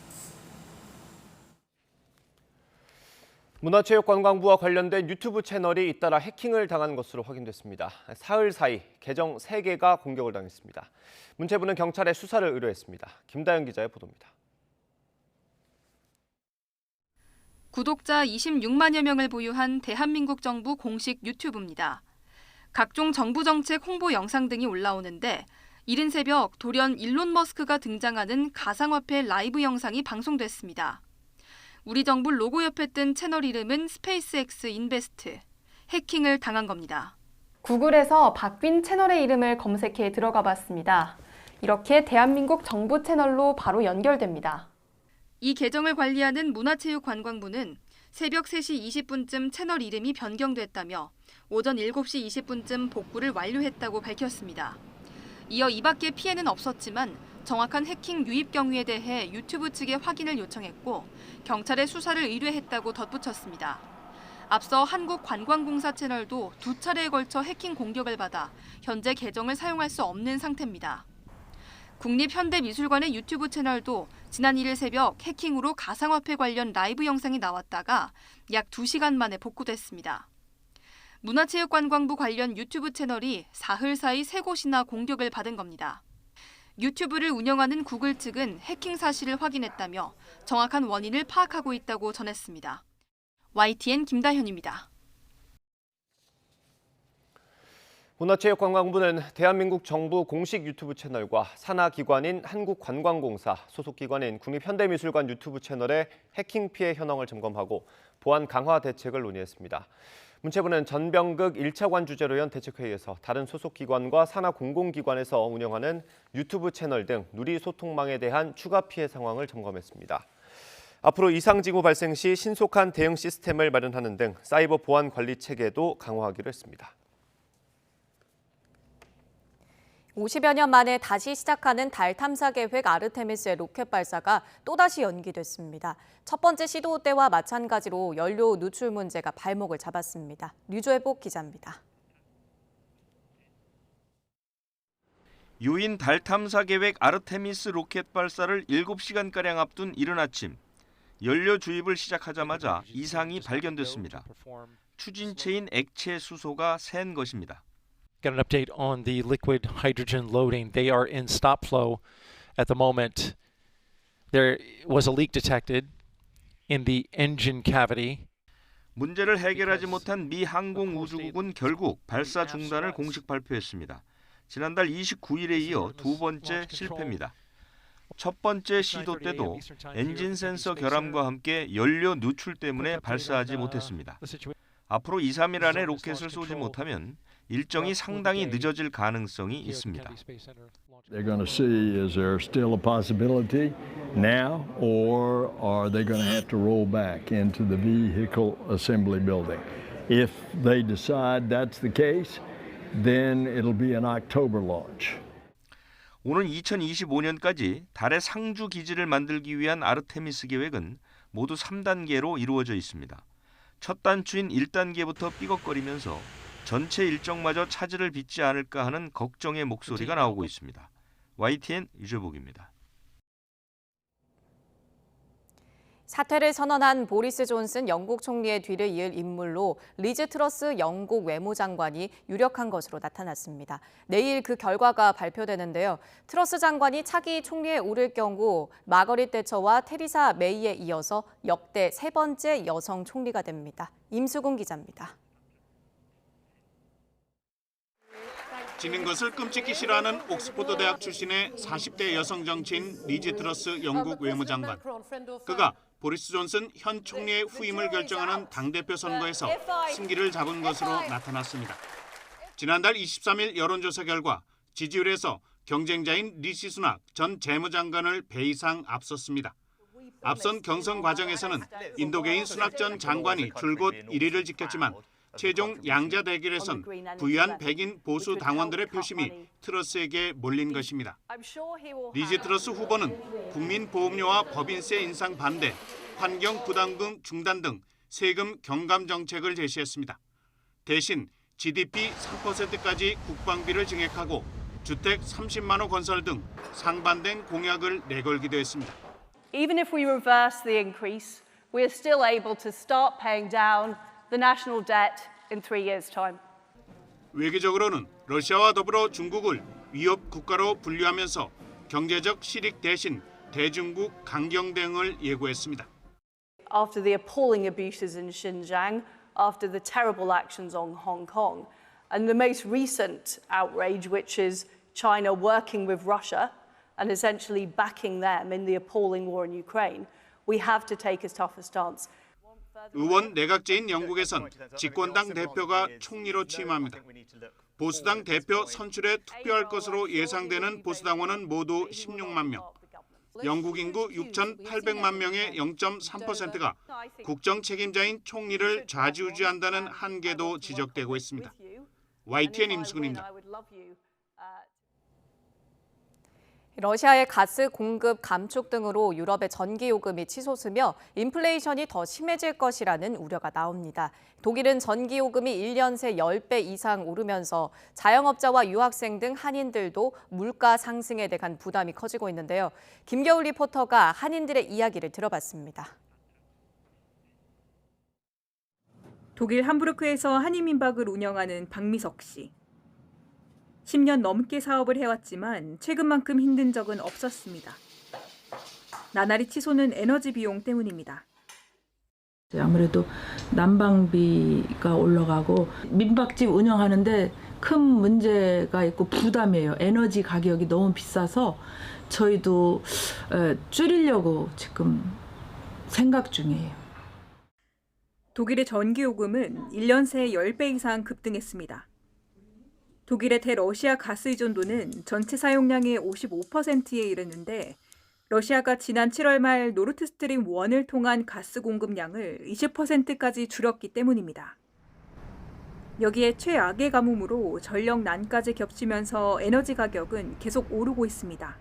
문화체육관광부와 관련된 유튜브 채널이 잇따라 해킹을 당한 것으로 확인됐습니다. 사흘 사이 계정 3개가 공격을 당했습니다. 문체부는 경찰에 수사를 의뢰했습니다. 김다연 기자의 보도입니다. 구독자 26만여 명을 보유한 대한민국 정부 공식 유튜브입니다. 각종 정부 정책 홍보 영상 등이 올라오는데 이른 새벽 돌연 일론 머스크가 등장하는 가상화폐 라이브 영상이 방송됐습니다. 우리 정부 로고 옆에 뜬 채널 이름은 스페이스X 인베스트. 해킹을 당한 겁니다. 구글에서 바뀐 채널의 이름을 검색해 들어가 봤습니다. 이렇게 대한민국 정부 채널로 바로 연결됩니다. 이 계정을 관리하는 문화체육관광부는 새벽 3시 20분쯤 채널 이름이 변경됐다며 오전 7시 20분쯤 복구를 완료했다고 밝혔습니다. 이어 이 밖에 피해는 없었지만 정확한 해킹 유입 경위에 대해 유튜브 측에 확인을 요청했고 경찰에 수사를 의뢰했다고 덧붙였습니다. 앞서 한국관광공사 채널도 2차례에 걸쳐 해킹 공격을 받아 현재 계정을 사용할 수 없는 상태입니다. 국립현대미술관의 유튜브 채널도 지난 1일 새벽 해킹으로 가상화폐 관련 라이브 영상이 나왔다가 약 2시간 만에 복구됐습니다. 문화체육관광부 관련 유튜브 채널이 사흘 사이 3곳이나 공격을 받은 겁니다. 유튜브를 운영하는 구글 측은 해킹 사실을 확인했다며 정확한 원인을 파악하고 있다고 전했습니다. YTN 김다현입니다. 문화체육관광부는 대한민국 정부 공식 유튜브 채널과 산하기관인 한국관광공사, 소속기관인 국립현대미술관 유튜브 채널의 해킹 피해 현황을 점검하고 보안 강화 대책을 논의했습니다. 문체부는 전병극 1차관 주재로 연 대책회의에서 다른 소속기관과 산하공공기관에서 운영하는 유튜브 채널 등 누리 소통망에 대한 추가 피해 상황을 점검했습니다. 앞으로 이상 징후 발생 시 신속한 대응 시스템을 마련하는 등 사이버 보안 관리 체계도 강화하기로 했습니다. 50여 년 만에 다시 시작하는 달 탐사 계획 아르테미스의 로켓 발사가 또다시 연기됐습니다. 첫 번째 시도 때와 마찬가지로 연료 누출 문제가 발목을 잡았습니다. 류조혜복 기자입니다. 유인 달 탐사 계획 아르테미스 로켓 발사를 7시간가량 앞둔 이른 아침, 연료 주입을 시작하자마자 이상이 발견됐습니다. 추진체인 액체 수소가 샌 것입니다. Got an update on the liquid hydrogen loading. They are in stop flow at the moment. There was a leak detected in the engine cavity. 문제를 해결하지 못한 미 항공우주국은 결국 발사 중단을 공식 발표했습니다. 지난달 29일에 이어 두 번째 실패입니다. 첫 번째 시도 때도 엔진 센서 결함과 함께 연료 누출 때문에 발사하지 못했습니다. 앞으로 2, 3일 안에 로켓을 쏘지 못하면 일정이 상당히 늦어질 가능성이 있습니다. They're going to see, is there still a possibility now, or are they going to have to roll back into the vehicle assembly building? If they decide that's the case, then it'll be an October launch. 오는 2025년까지 달의 상주 기지를 만들기 위한 아르테미스 계획은 모두 3단계로 이루어져 있습니다. 첫 단추인 1단계부터 삐걱거리면서 전체 일정마저 차질을 빚지 않을까 하는 걱정의 목소리가 나오고 있습니다. YTN 유재복입니다. 사퇴를 선언한 보리스 존슨 영국 총리의 뒤를 이을 인물로 리즈 트러스 영국 외무장관이 유력한 것으로 나타났습니다. 내일 그 결과가 발표되는데요. 트러스 장관이 차기 총리에 오를 경우 마거릿 대처와 테리사 메이에 이어서 역대 3번째 여성 총리가 됩니다. 임수근 기자입니다. 지는 것을 끔찍히 싫어하는 옥스퍼드 대학 출신의 40대 여성 정치인 리즈 트러스 영국 외무장관. 그가 보리스 존슨 현 총리의 후임을 결정하는 당대표 선거에서 승기를 잡은 것으로 나타났습니다. 지난달 23일 여론조사 결과 지지율에서 경쟁자인 리시 수낙 전 재무장관을 배 이상 앞섰습니다. 앞선 경선 과정에서는 인도계인 수낙 전 장관이 줄곧 1위를 지켰지만 최종 양자 대결에선 부유한 백인 보수 당원들의 표심이 트러스에게 몰린 것입니다. 리즈 트러스 후보는 국민보험료와 법인세 인상 반대, 환경 부담금 중단 등 세금 경감 정책을 제시했습니다. 대신 GDP 3%까지 국방비를 증액하고 주택 30만 호 건설 등 상반된 공약을 내걸기도 했습니다. Even if we reverse the increase, we are still able to start paying down the national debt in 3 years' time. 외교적으로는 러시아와 더불어 중국을 위협 국가로 분류하면서 경제적 실익 대신 대중국 강경 대응을 예고했습니다. After the appalling abuses in Xinjiang, after the terrible actions on Hong Kong, and the most recent outrage, which is China working with Russia and essentially backing them in the appalling war in Ukraine, we have to take a tougher stance. 의원 내각제인 영국에선 집권당 대표가 총리로 취임합니다. 보수당 대표 선출에 투표할 것으로 예상되는 보수당원은 모두 16만 명. 영국 인구 6,800만 명의 0.3%가 국정 책임자인 총리를 좌지우지한다는 한계도 지적되고 있습니다. YTN 임수근입니다. 러시아의 가스 공급 감축 등으로 유럽의 전기 요금이 치솟으며 인플레이션이 더 심해질 것이라는 우려가 나옵니다. 독일은 전기 요금이 1년 새 10배 이상 오르면서 자영업자와 유학생 등 한인들도 물가 상승에 대한 부담이 커지고 있는데요. 김겨울 리포터가 한인들의 이야기를 들어봤습니다. 독일 함부르크에서 한인민박을 운영하는 박미석 씨. 10년 넘게 사업을 해왔지만 최근만큼 힘든 적은 없었습니다. 나날이 치솟는 에너지 비용 때문입니다. 아무래도 난방비가 올라가고 민박집 운영하는데 큰 문제가 있고 부담이에요. 에너지 가격이 너무 비싸서 저희도 줄이려고 지금 생각 중이에요. 독일의 전기요금은 1년 새 10배 이상 급등했습니다. 독일의 대러시아 가스 의존도는 전체 사용량의 55%에 이르는데 러시아가 지난 7월 말 노르트스트림 1을 통한 가스 공급량을 20%까지 줄였기 때문입니다. 여기에 최악의 가뭄으로 전력 난까지 겹치면서 에너지 가격은 계속 오르고 있습니다.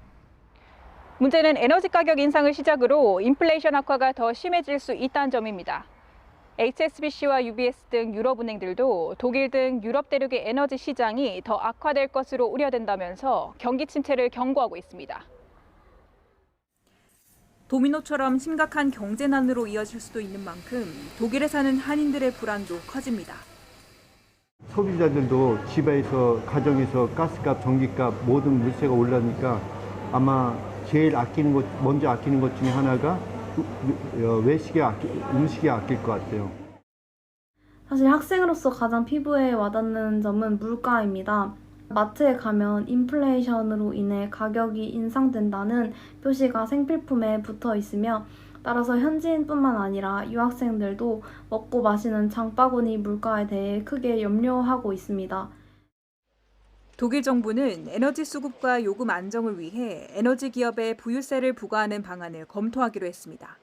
문제는 에너지 가격 인상을 시작으로 인플레이션 악화가 더 심해질 수 있다는 점입니다. HSBC와 UBS 등 유럽은행들도 독일 등 유럽 대륙의 에너지 시장이 더 악화될 것으로 우려된다면서 경기 침체를 경고하고 있습니다. 도미노처럼 심각한 경제난으로 이어질 수도 있는 만큼 독일에 사는 한인들의 불안도 커집니다. 소비자들도 집에서 가정에서 가스값, 전기값 모든 물세가 올라니까 아마 제일 먼저 아끼는 것 중에 하나가 음식에 아낄 것 같아요. 사실 학생으로서 가장 피부에 와닿는 점은 물가입니다. 마트에 가면 인플레이션으로 인해 가격이 인상된다는 표시가 생필품에 붙어 있으며 따라서 현지인뿐만 아니라 유학생들도 먹고 마시는 장바구니 물가에 대해 크게 염려하고 있습니다. 독일 정부는 에너지 수급과 요금 안정을 위해 에너지 기업에 부유세를 부과하는 방안을 검토하기로 했습니다.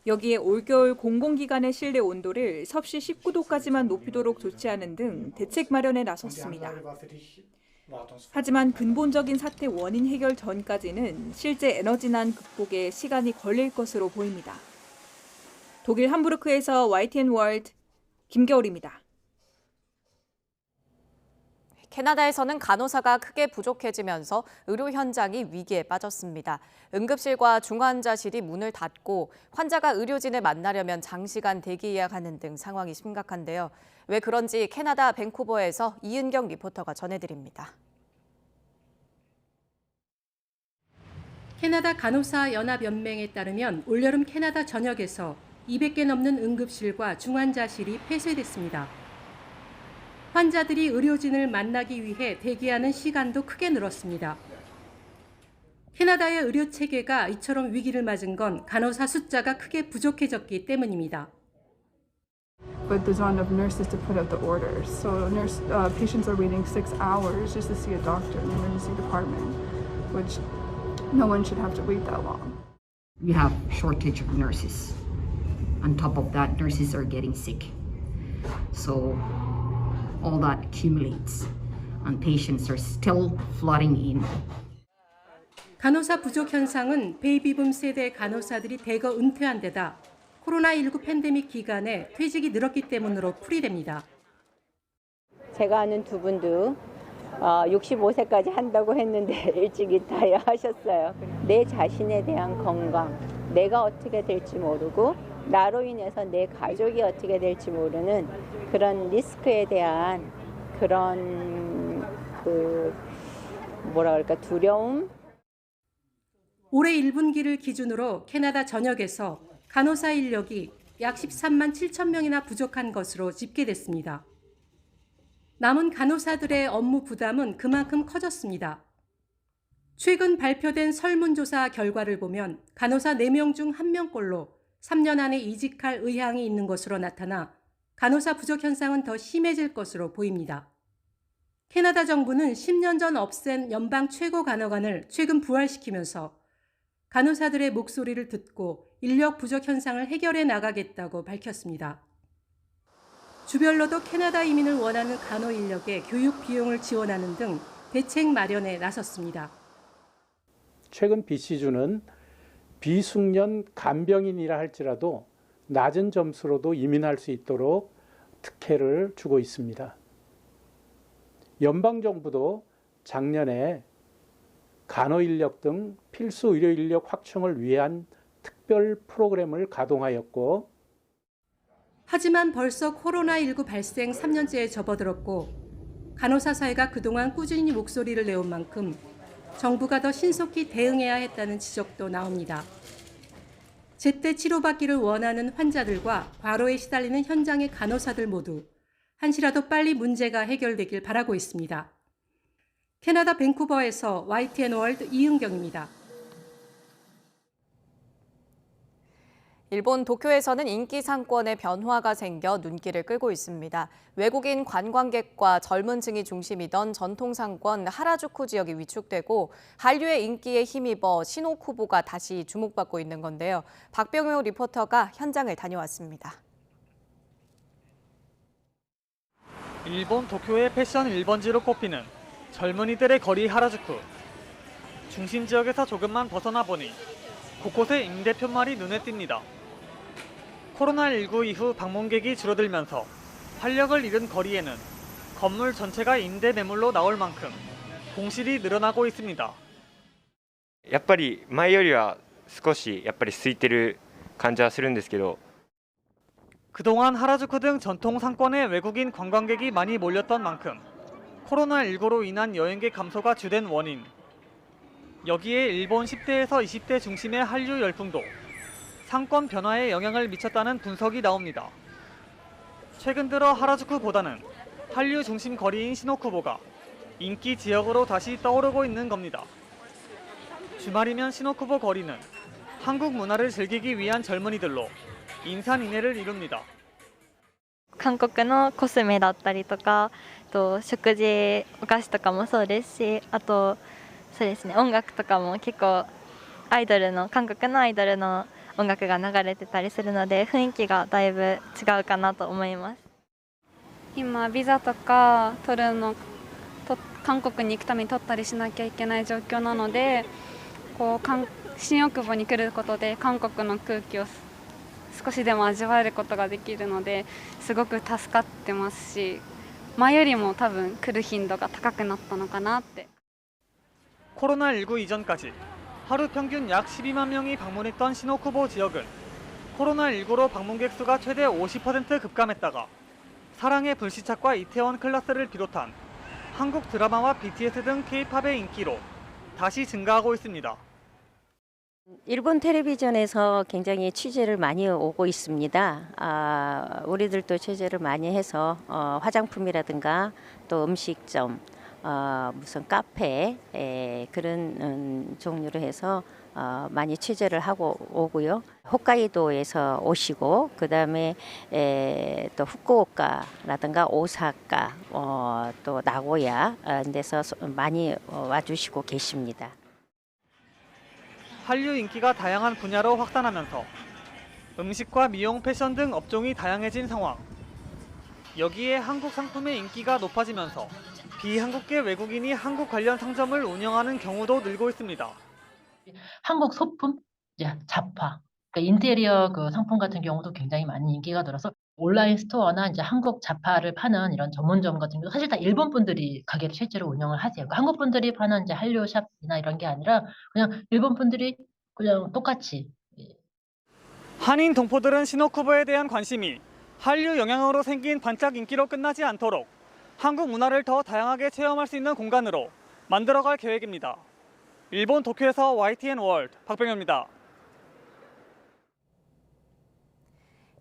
여기에 올겨울 공공기관의 실내 온도를 섭씨 19도까지만 높이도록 조치하는 등 대책 마련에 나섰습니다. 하지만 근본적인 사태 원인 해결 전까지는 실제 에너지난 극복에 시간이 걸릴 것으로 보입니다. 독일 함부르크에서 YTN 월드 김겨울입니다. 캐나다에서는 간호사가 크게 부족해지면서 의료 현장이 위기에 빠졌습니다. 응급실과 중환자실이 문을 닫고 환자가 의료진을 만나려면 장시간 대기 예약하는 등 상황이 심각한데요. 왜 그런지 캐나다 밴쿠버에서 이은경 리포터가 전해드립니다. 캐나다 간호사 연합연맹에 따르면 올여름 캐나다 전역에서 200개 넘는 응급실과 중환자실이 폐쇄됐습니다. 환자들이 의료진을 만나기 위해 대기하는 시간도 크게 늘었습니다. 캐나다의 의료 체계가 이처럼 위기를 맞은 건 간호사 숫자가 크게 부족해졌기 때문입니다. But there's not enough nurses to put out the orders. So patients are waiting 6 hours just to see a doctor in the emergency department, which no one should have to wait that long. We have shortage of nurses. On top of that, nurses are getting sick. So all that accumulates and patients are still flooding in. 간호사 부족 현상은 베이비붐 세대 간호사들이 대거 은퇴한 데다 코로나19 팬데믹 기간에 퇴직이 늘었기 때문으로 풀이됩니다. 제가 아는 두 분도 65세까지 한다고 했는데 일찍 리타이어 하셨어요. 내 자신에 대한 건강, 내가 어떻게 될지 모르고 나로 인해서 내 가족이 어떻게 될지 모르는 그런 리스크에 대한 그런 두려움. 올해 1분기를 기준으로 캐나다 전역에서 간호사 인력이 약 13만 7천 명이나 부족한 것으로 집계됐습니다. 남은 간호사들의 업무 부담은 그만큼 커졌습니다. 최근 발표된 설문조사 결과를 보면 간호사 4명 중 1명꼴로 3년 안에 이직할 의향이 있는 것으로 나타나 간호사 부족 현상은 더 심해질 것으로 보입니다. 캐나다 정부는 10년 전 없앤 연방 최고 간호관을 최근 부활시키면서 간호사들의 목소리를 듣고 인력 부족 현상을 해결해 나가겠다고 밝혔습니다. 주별로도 캐나다 이민을 원하는 간호 인력의 교육 비용을 지원하는 등 대책 마련에 나섰습니다. 최근 BC주는 비숙련 간병인이라 할지라도 낮은 점수로도 이민할 수 있도록 특혜를 주고 있습니다. 연방정부도 작년에 간호인력 등 필수 의료인력 확충을 위한 특별 프로그램을 가동하였고 하지만 벌써 코로나19 발생 3년째에 접어들었고 간호사 사회가 그동안 꾸준히 목소리를 내온 만큼 정부가 더 신속히 대응해야 했다는 지적도 나옵니다. 제때 치료받기를 원하는 환자들과 과로에 시달리는 현장의 간호사들 모두 한시라도 빨리 문제가 해결되길 바라고 있습니다. 캐나다 밴쿠버에서 YTN 월드 이은경입니다. 일본 도쿄에서는 인기 상권의 변화가 생겨 눈길을 끌고 있습니다. 외국인 관광객과 젊은 층이 중심이던 전통 상권 하라주쿠 지역이 위축되고 한류의 인기에 힘입어 시노쿠보가 다시 주목받고 있는 건데요. 박병효 리포터가 현장을 다녀왔습니다. 일본 도쿄의 패션 1번지로 꼽히는 젊은이들의 거리 하라주쿠. 중심 지역에서 조금만 벗어나 보니 곳곳에 임대 편말이 눈에 띕니다. 코로나19 이후 방문객이 줄어들면서 활력을 잃은 거리에는 건물 전체가 임대 매물로 나올 만큼 공실이 늘어나고 있습니다. やっぱり前よりは少しやっぱり空いてる感じはするんですけど 그동안 하라주쿠 등 전통 상권에 외국인 관광객이 많이 몰렸던 만큼 코로나19로 인한 여행객 감소가 주된 원인. 여기에 일본 10대에서 20대 중심의 한류 열풍도 상권 변화에 영향을 미쳤다는 분석이 나옵니다. 최근 들어 하라주쿠보다는 한류 중심 거리인 시노쿠보가 인기 지역으로 다시 떠오르고 있는 겁니다. 주말이면 시노쿠보 거리는 한국 문화를 즐기기 위한 젊은이들로 인산인해를 이룹니다. 韓国のコスメだったりとか、食事、お菓子とかもそうですし、あとそうですね、音楽とかも結構韓国のアイドルの音楽が流れてたりするので、雰囲気がだいぶ違うかなと思います。今ビザとか取るの韓国に行くために取ったりしなきゃいけない状況なので、新大久保に来ることで韓国の空気を少しでも味わえることができるので、すごく助かってますし、前よりも多分来る頻度が高くなったのかなって。 코로나19 이전까지 하루 평균 약 12만 명이 방문했던 시노쿠보 지역은 코로나19로 방문객 수가 최대 50% 급감했다가 사랑의 불시착과 이태원 클라스를 비롯한 한국 드라마와 BTS 등 K-팝의 인기로 다시 증가하고 있습니다. 일본 텔레비전에서 굉장히 취재를 많이 오고 있습니다. 우리들도 취재를 많이 해서 화장품이라든가 또 음식점, 무슨 카페 그런 종류로 해서 많이 취재를 하고 오고요. 홋카이도에서 오시고 그다음에 또 후쿠오카라든가 오사카 또 나고야 이런 데서 많이 와주시고 계십니다. 한류 인기가 다양한 분야로 확산하면서 음식과 미용, 패션 등 업종이 다양해진 상황. 여기에 한국 상품의 인기가 높아지면서 비한국계 외국인이 한국 관련 상점을 운영하는 경우도 늘고 있습니다. 한국 소품, 잡화, 그러니까 인테리어 상품 같은 경우도 굉장히 많이 인기가 들어서 온라인 스토어나 이제 한국 잡화를 파는 이런 전문점 같은 경우 사실 다 일본 분들이 가게를 실제로 운영을 하세요. 그러니까 한국 분들이 파는 이제 한류 샵이나 이런 게 아니라 그냥 일본 분들이 그냥 똑같이. 한인 동포들은 시노쿠보에 대한 관심이 한류 영향으로 생긴 반짝 인기로 끝나지 않도록 한국 문화를 더 다양하게 체험할 수 있는 공간으로 만들어갈 계획입니다. 일본 도쿄에서 YTN 월드 박병현입니다.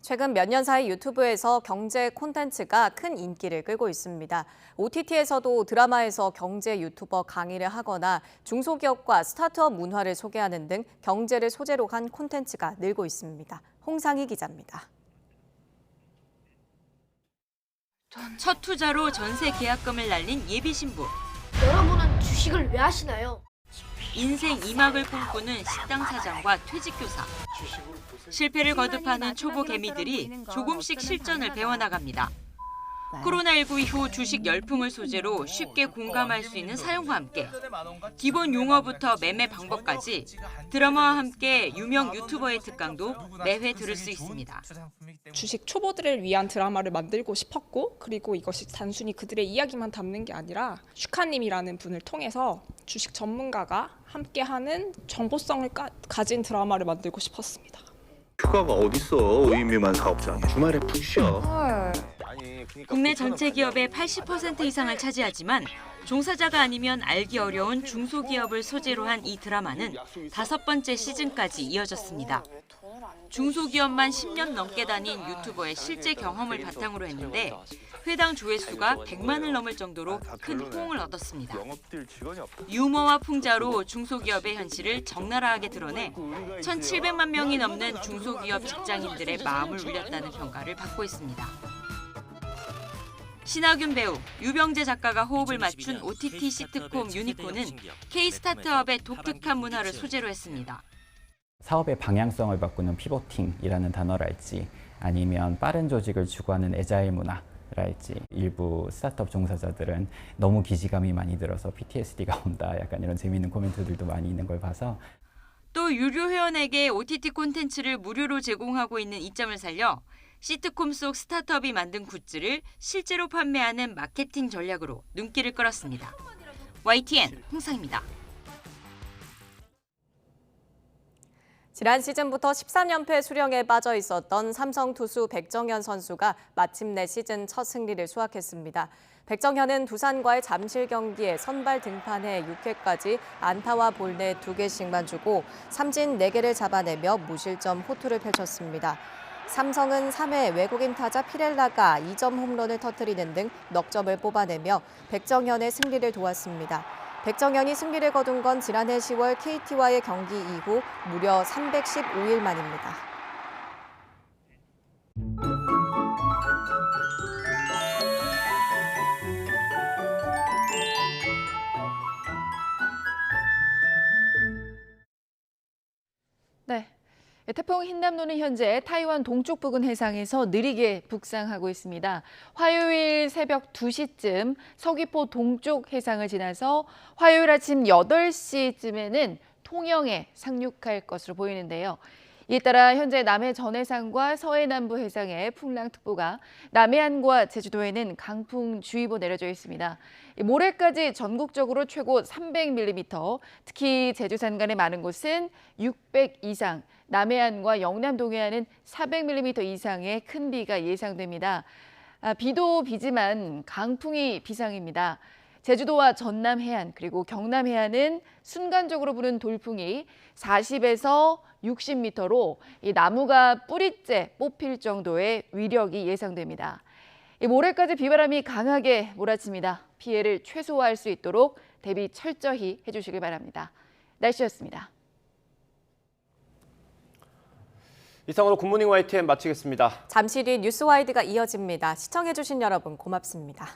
최근 몇 년 사이 유튜브에서 경제 콘텐츠가 큰 인기를 끌고 있습니다. OTT에서도 드라마에서 경제 유튜버 강의를 하거나 중소기업과 스타트업 문화를 소개하는 등 경제를 소재로 한 콘텐츠가 늘고 있습니다. 홍상희 기자입니다. 첫 투자로 전세 계약금을 날린 예비 신부. 여러분은 주식을 왜 하시나요? 인생 2막을 꿈꾸는 식당 사장과 퇴직교사. 실패를 거듭하는 초보 개미들이 조금씩 실전을 배워나갑니다. 코로나19 이후 주식 열풍을 소재로 쉽게 공감할 수 있는 사용과 함께 기본 용어부터 매매 방법까지 드라마와 함께 유명 유튜버의 특강도 매회 들을 수 있습니다. 주식 초보들을 위한 드라마를 만들고 싶었고, 그리고 이것이 단순히 그들의 이야기만 담는 게 아니라 슈카님이라는 분을 통해서 주식 전문가가 함께하는 정보성을 가진 드라마를 만들고 싶었습니다. 휴가가 어딨어, 의미만 사업자. 주말에 푹 쉬어. 국내 전체 기업의 80% 이상을 차지하지만 종사자가 아니면 알기 어려운 중소기업을 소재로 한 이 드라마는 5번째 시즌까지 이어졌습니다. 중소기업만 10년 넘게 다닌 유튜버의 실제 경험을 바탕으로 했는데 회당 조회수가 100만을 넘을 정도로 큰 호응을 얻었습니다. 유머와 풍자로 중소기업의 현실을 적나라하게 드러내 1,700만 명이 넘는 중소기업 직장인들의 마음을 울렸다는 평가를 받고 있습니다. 신하균 배우, 유병재 작가가 호흡을 맞춘 OTT 시트콤 유니콘은 K-스타트업의 독특한 문화를 소재로 했습니다. 사업의 방향성을 바꾸는 피보팅이라는 단어랄지, 아니면 빠른 조직을 추구하는 애자일 문화랄지, 일부 스타트업 종사자들은 너무 기지감이 많이 들어서 PTSD가 온다, 약간 이런 재미있는 코멘트들도 많이 있는 걸 봐서. 또 유료 회원에게 OTT 콘텐츠를 무료로 제공하고 있는 이점을 살려 시트콤 속 스타트업이 만든 굿즈를 실제로 판매하는 마케팅 전략으로 눈길을 끌었습니다. YTN 홍상입니다. 지난 시즌부터 13연패 수령에 빠져 있었던 삼성 투수 백정현 선수가 마침내 시즌 첫 승리를 수확했습니다. 백정현은 두산과의 잠실 경기에 선발 등판해 6회까지 안타와 볼넷 2개씩만 주고 삼진 4개를 잡아내며 무실점 호투를 펼쳤습니다. 삼성은 3회 외국인 타자 피렐라가 2점 홈런을 터뜨리는 등 넉 점을 뽑아내며 백정현의 승리를 도왔습니다. 백정현이 승리를 거둔 건 지난해 10월 KT와의 경기 이후 무려 315일 만입니다. 네. 태풍 흰남노는 현재 타이완 동쪽 부근 해상에서 느리게 북상하고 있습니다. 화요일 새벽 2시쯤 서귀포 동쪽 해상을 지나서 화요일 아침 8시쯤에는 통영에 상륙할 것으로 보이는데요. 이에 따라 현재 남해 전해상과 서해 남부 해상에 풍랑특보가, 남해안과 제주도에는 강풍주의보 내려져 있습니다. 모레까지 전국적으로 최고 300mm, 특히 제주 산간의 많은 곳은 600 이상, 남해안과 영남 동해안은 400mm 이상의 큰 비가 예상됩니다. 비도 비지만 강풍이 비상입니다. 제주도와 전남 해안 그리고 경남 해안은 순간적으로 부는 돌풍이 40에서 60m로 이 나무가 뿌리째 뽑힐 정도의 위력이 예상됩니다. 모레까지 비바람이 강하게 몰아칩니다. 피해를 최소화할 수 있도록 대비 철저히 해주시길 바랍니다. 날씨였습니다. 이상으로 굿모닝 YTN 마치겠습니다. 잠시 뒤 뉴스와이드가 이어집니다. 시청해주신 여러분 고맙습니다.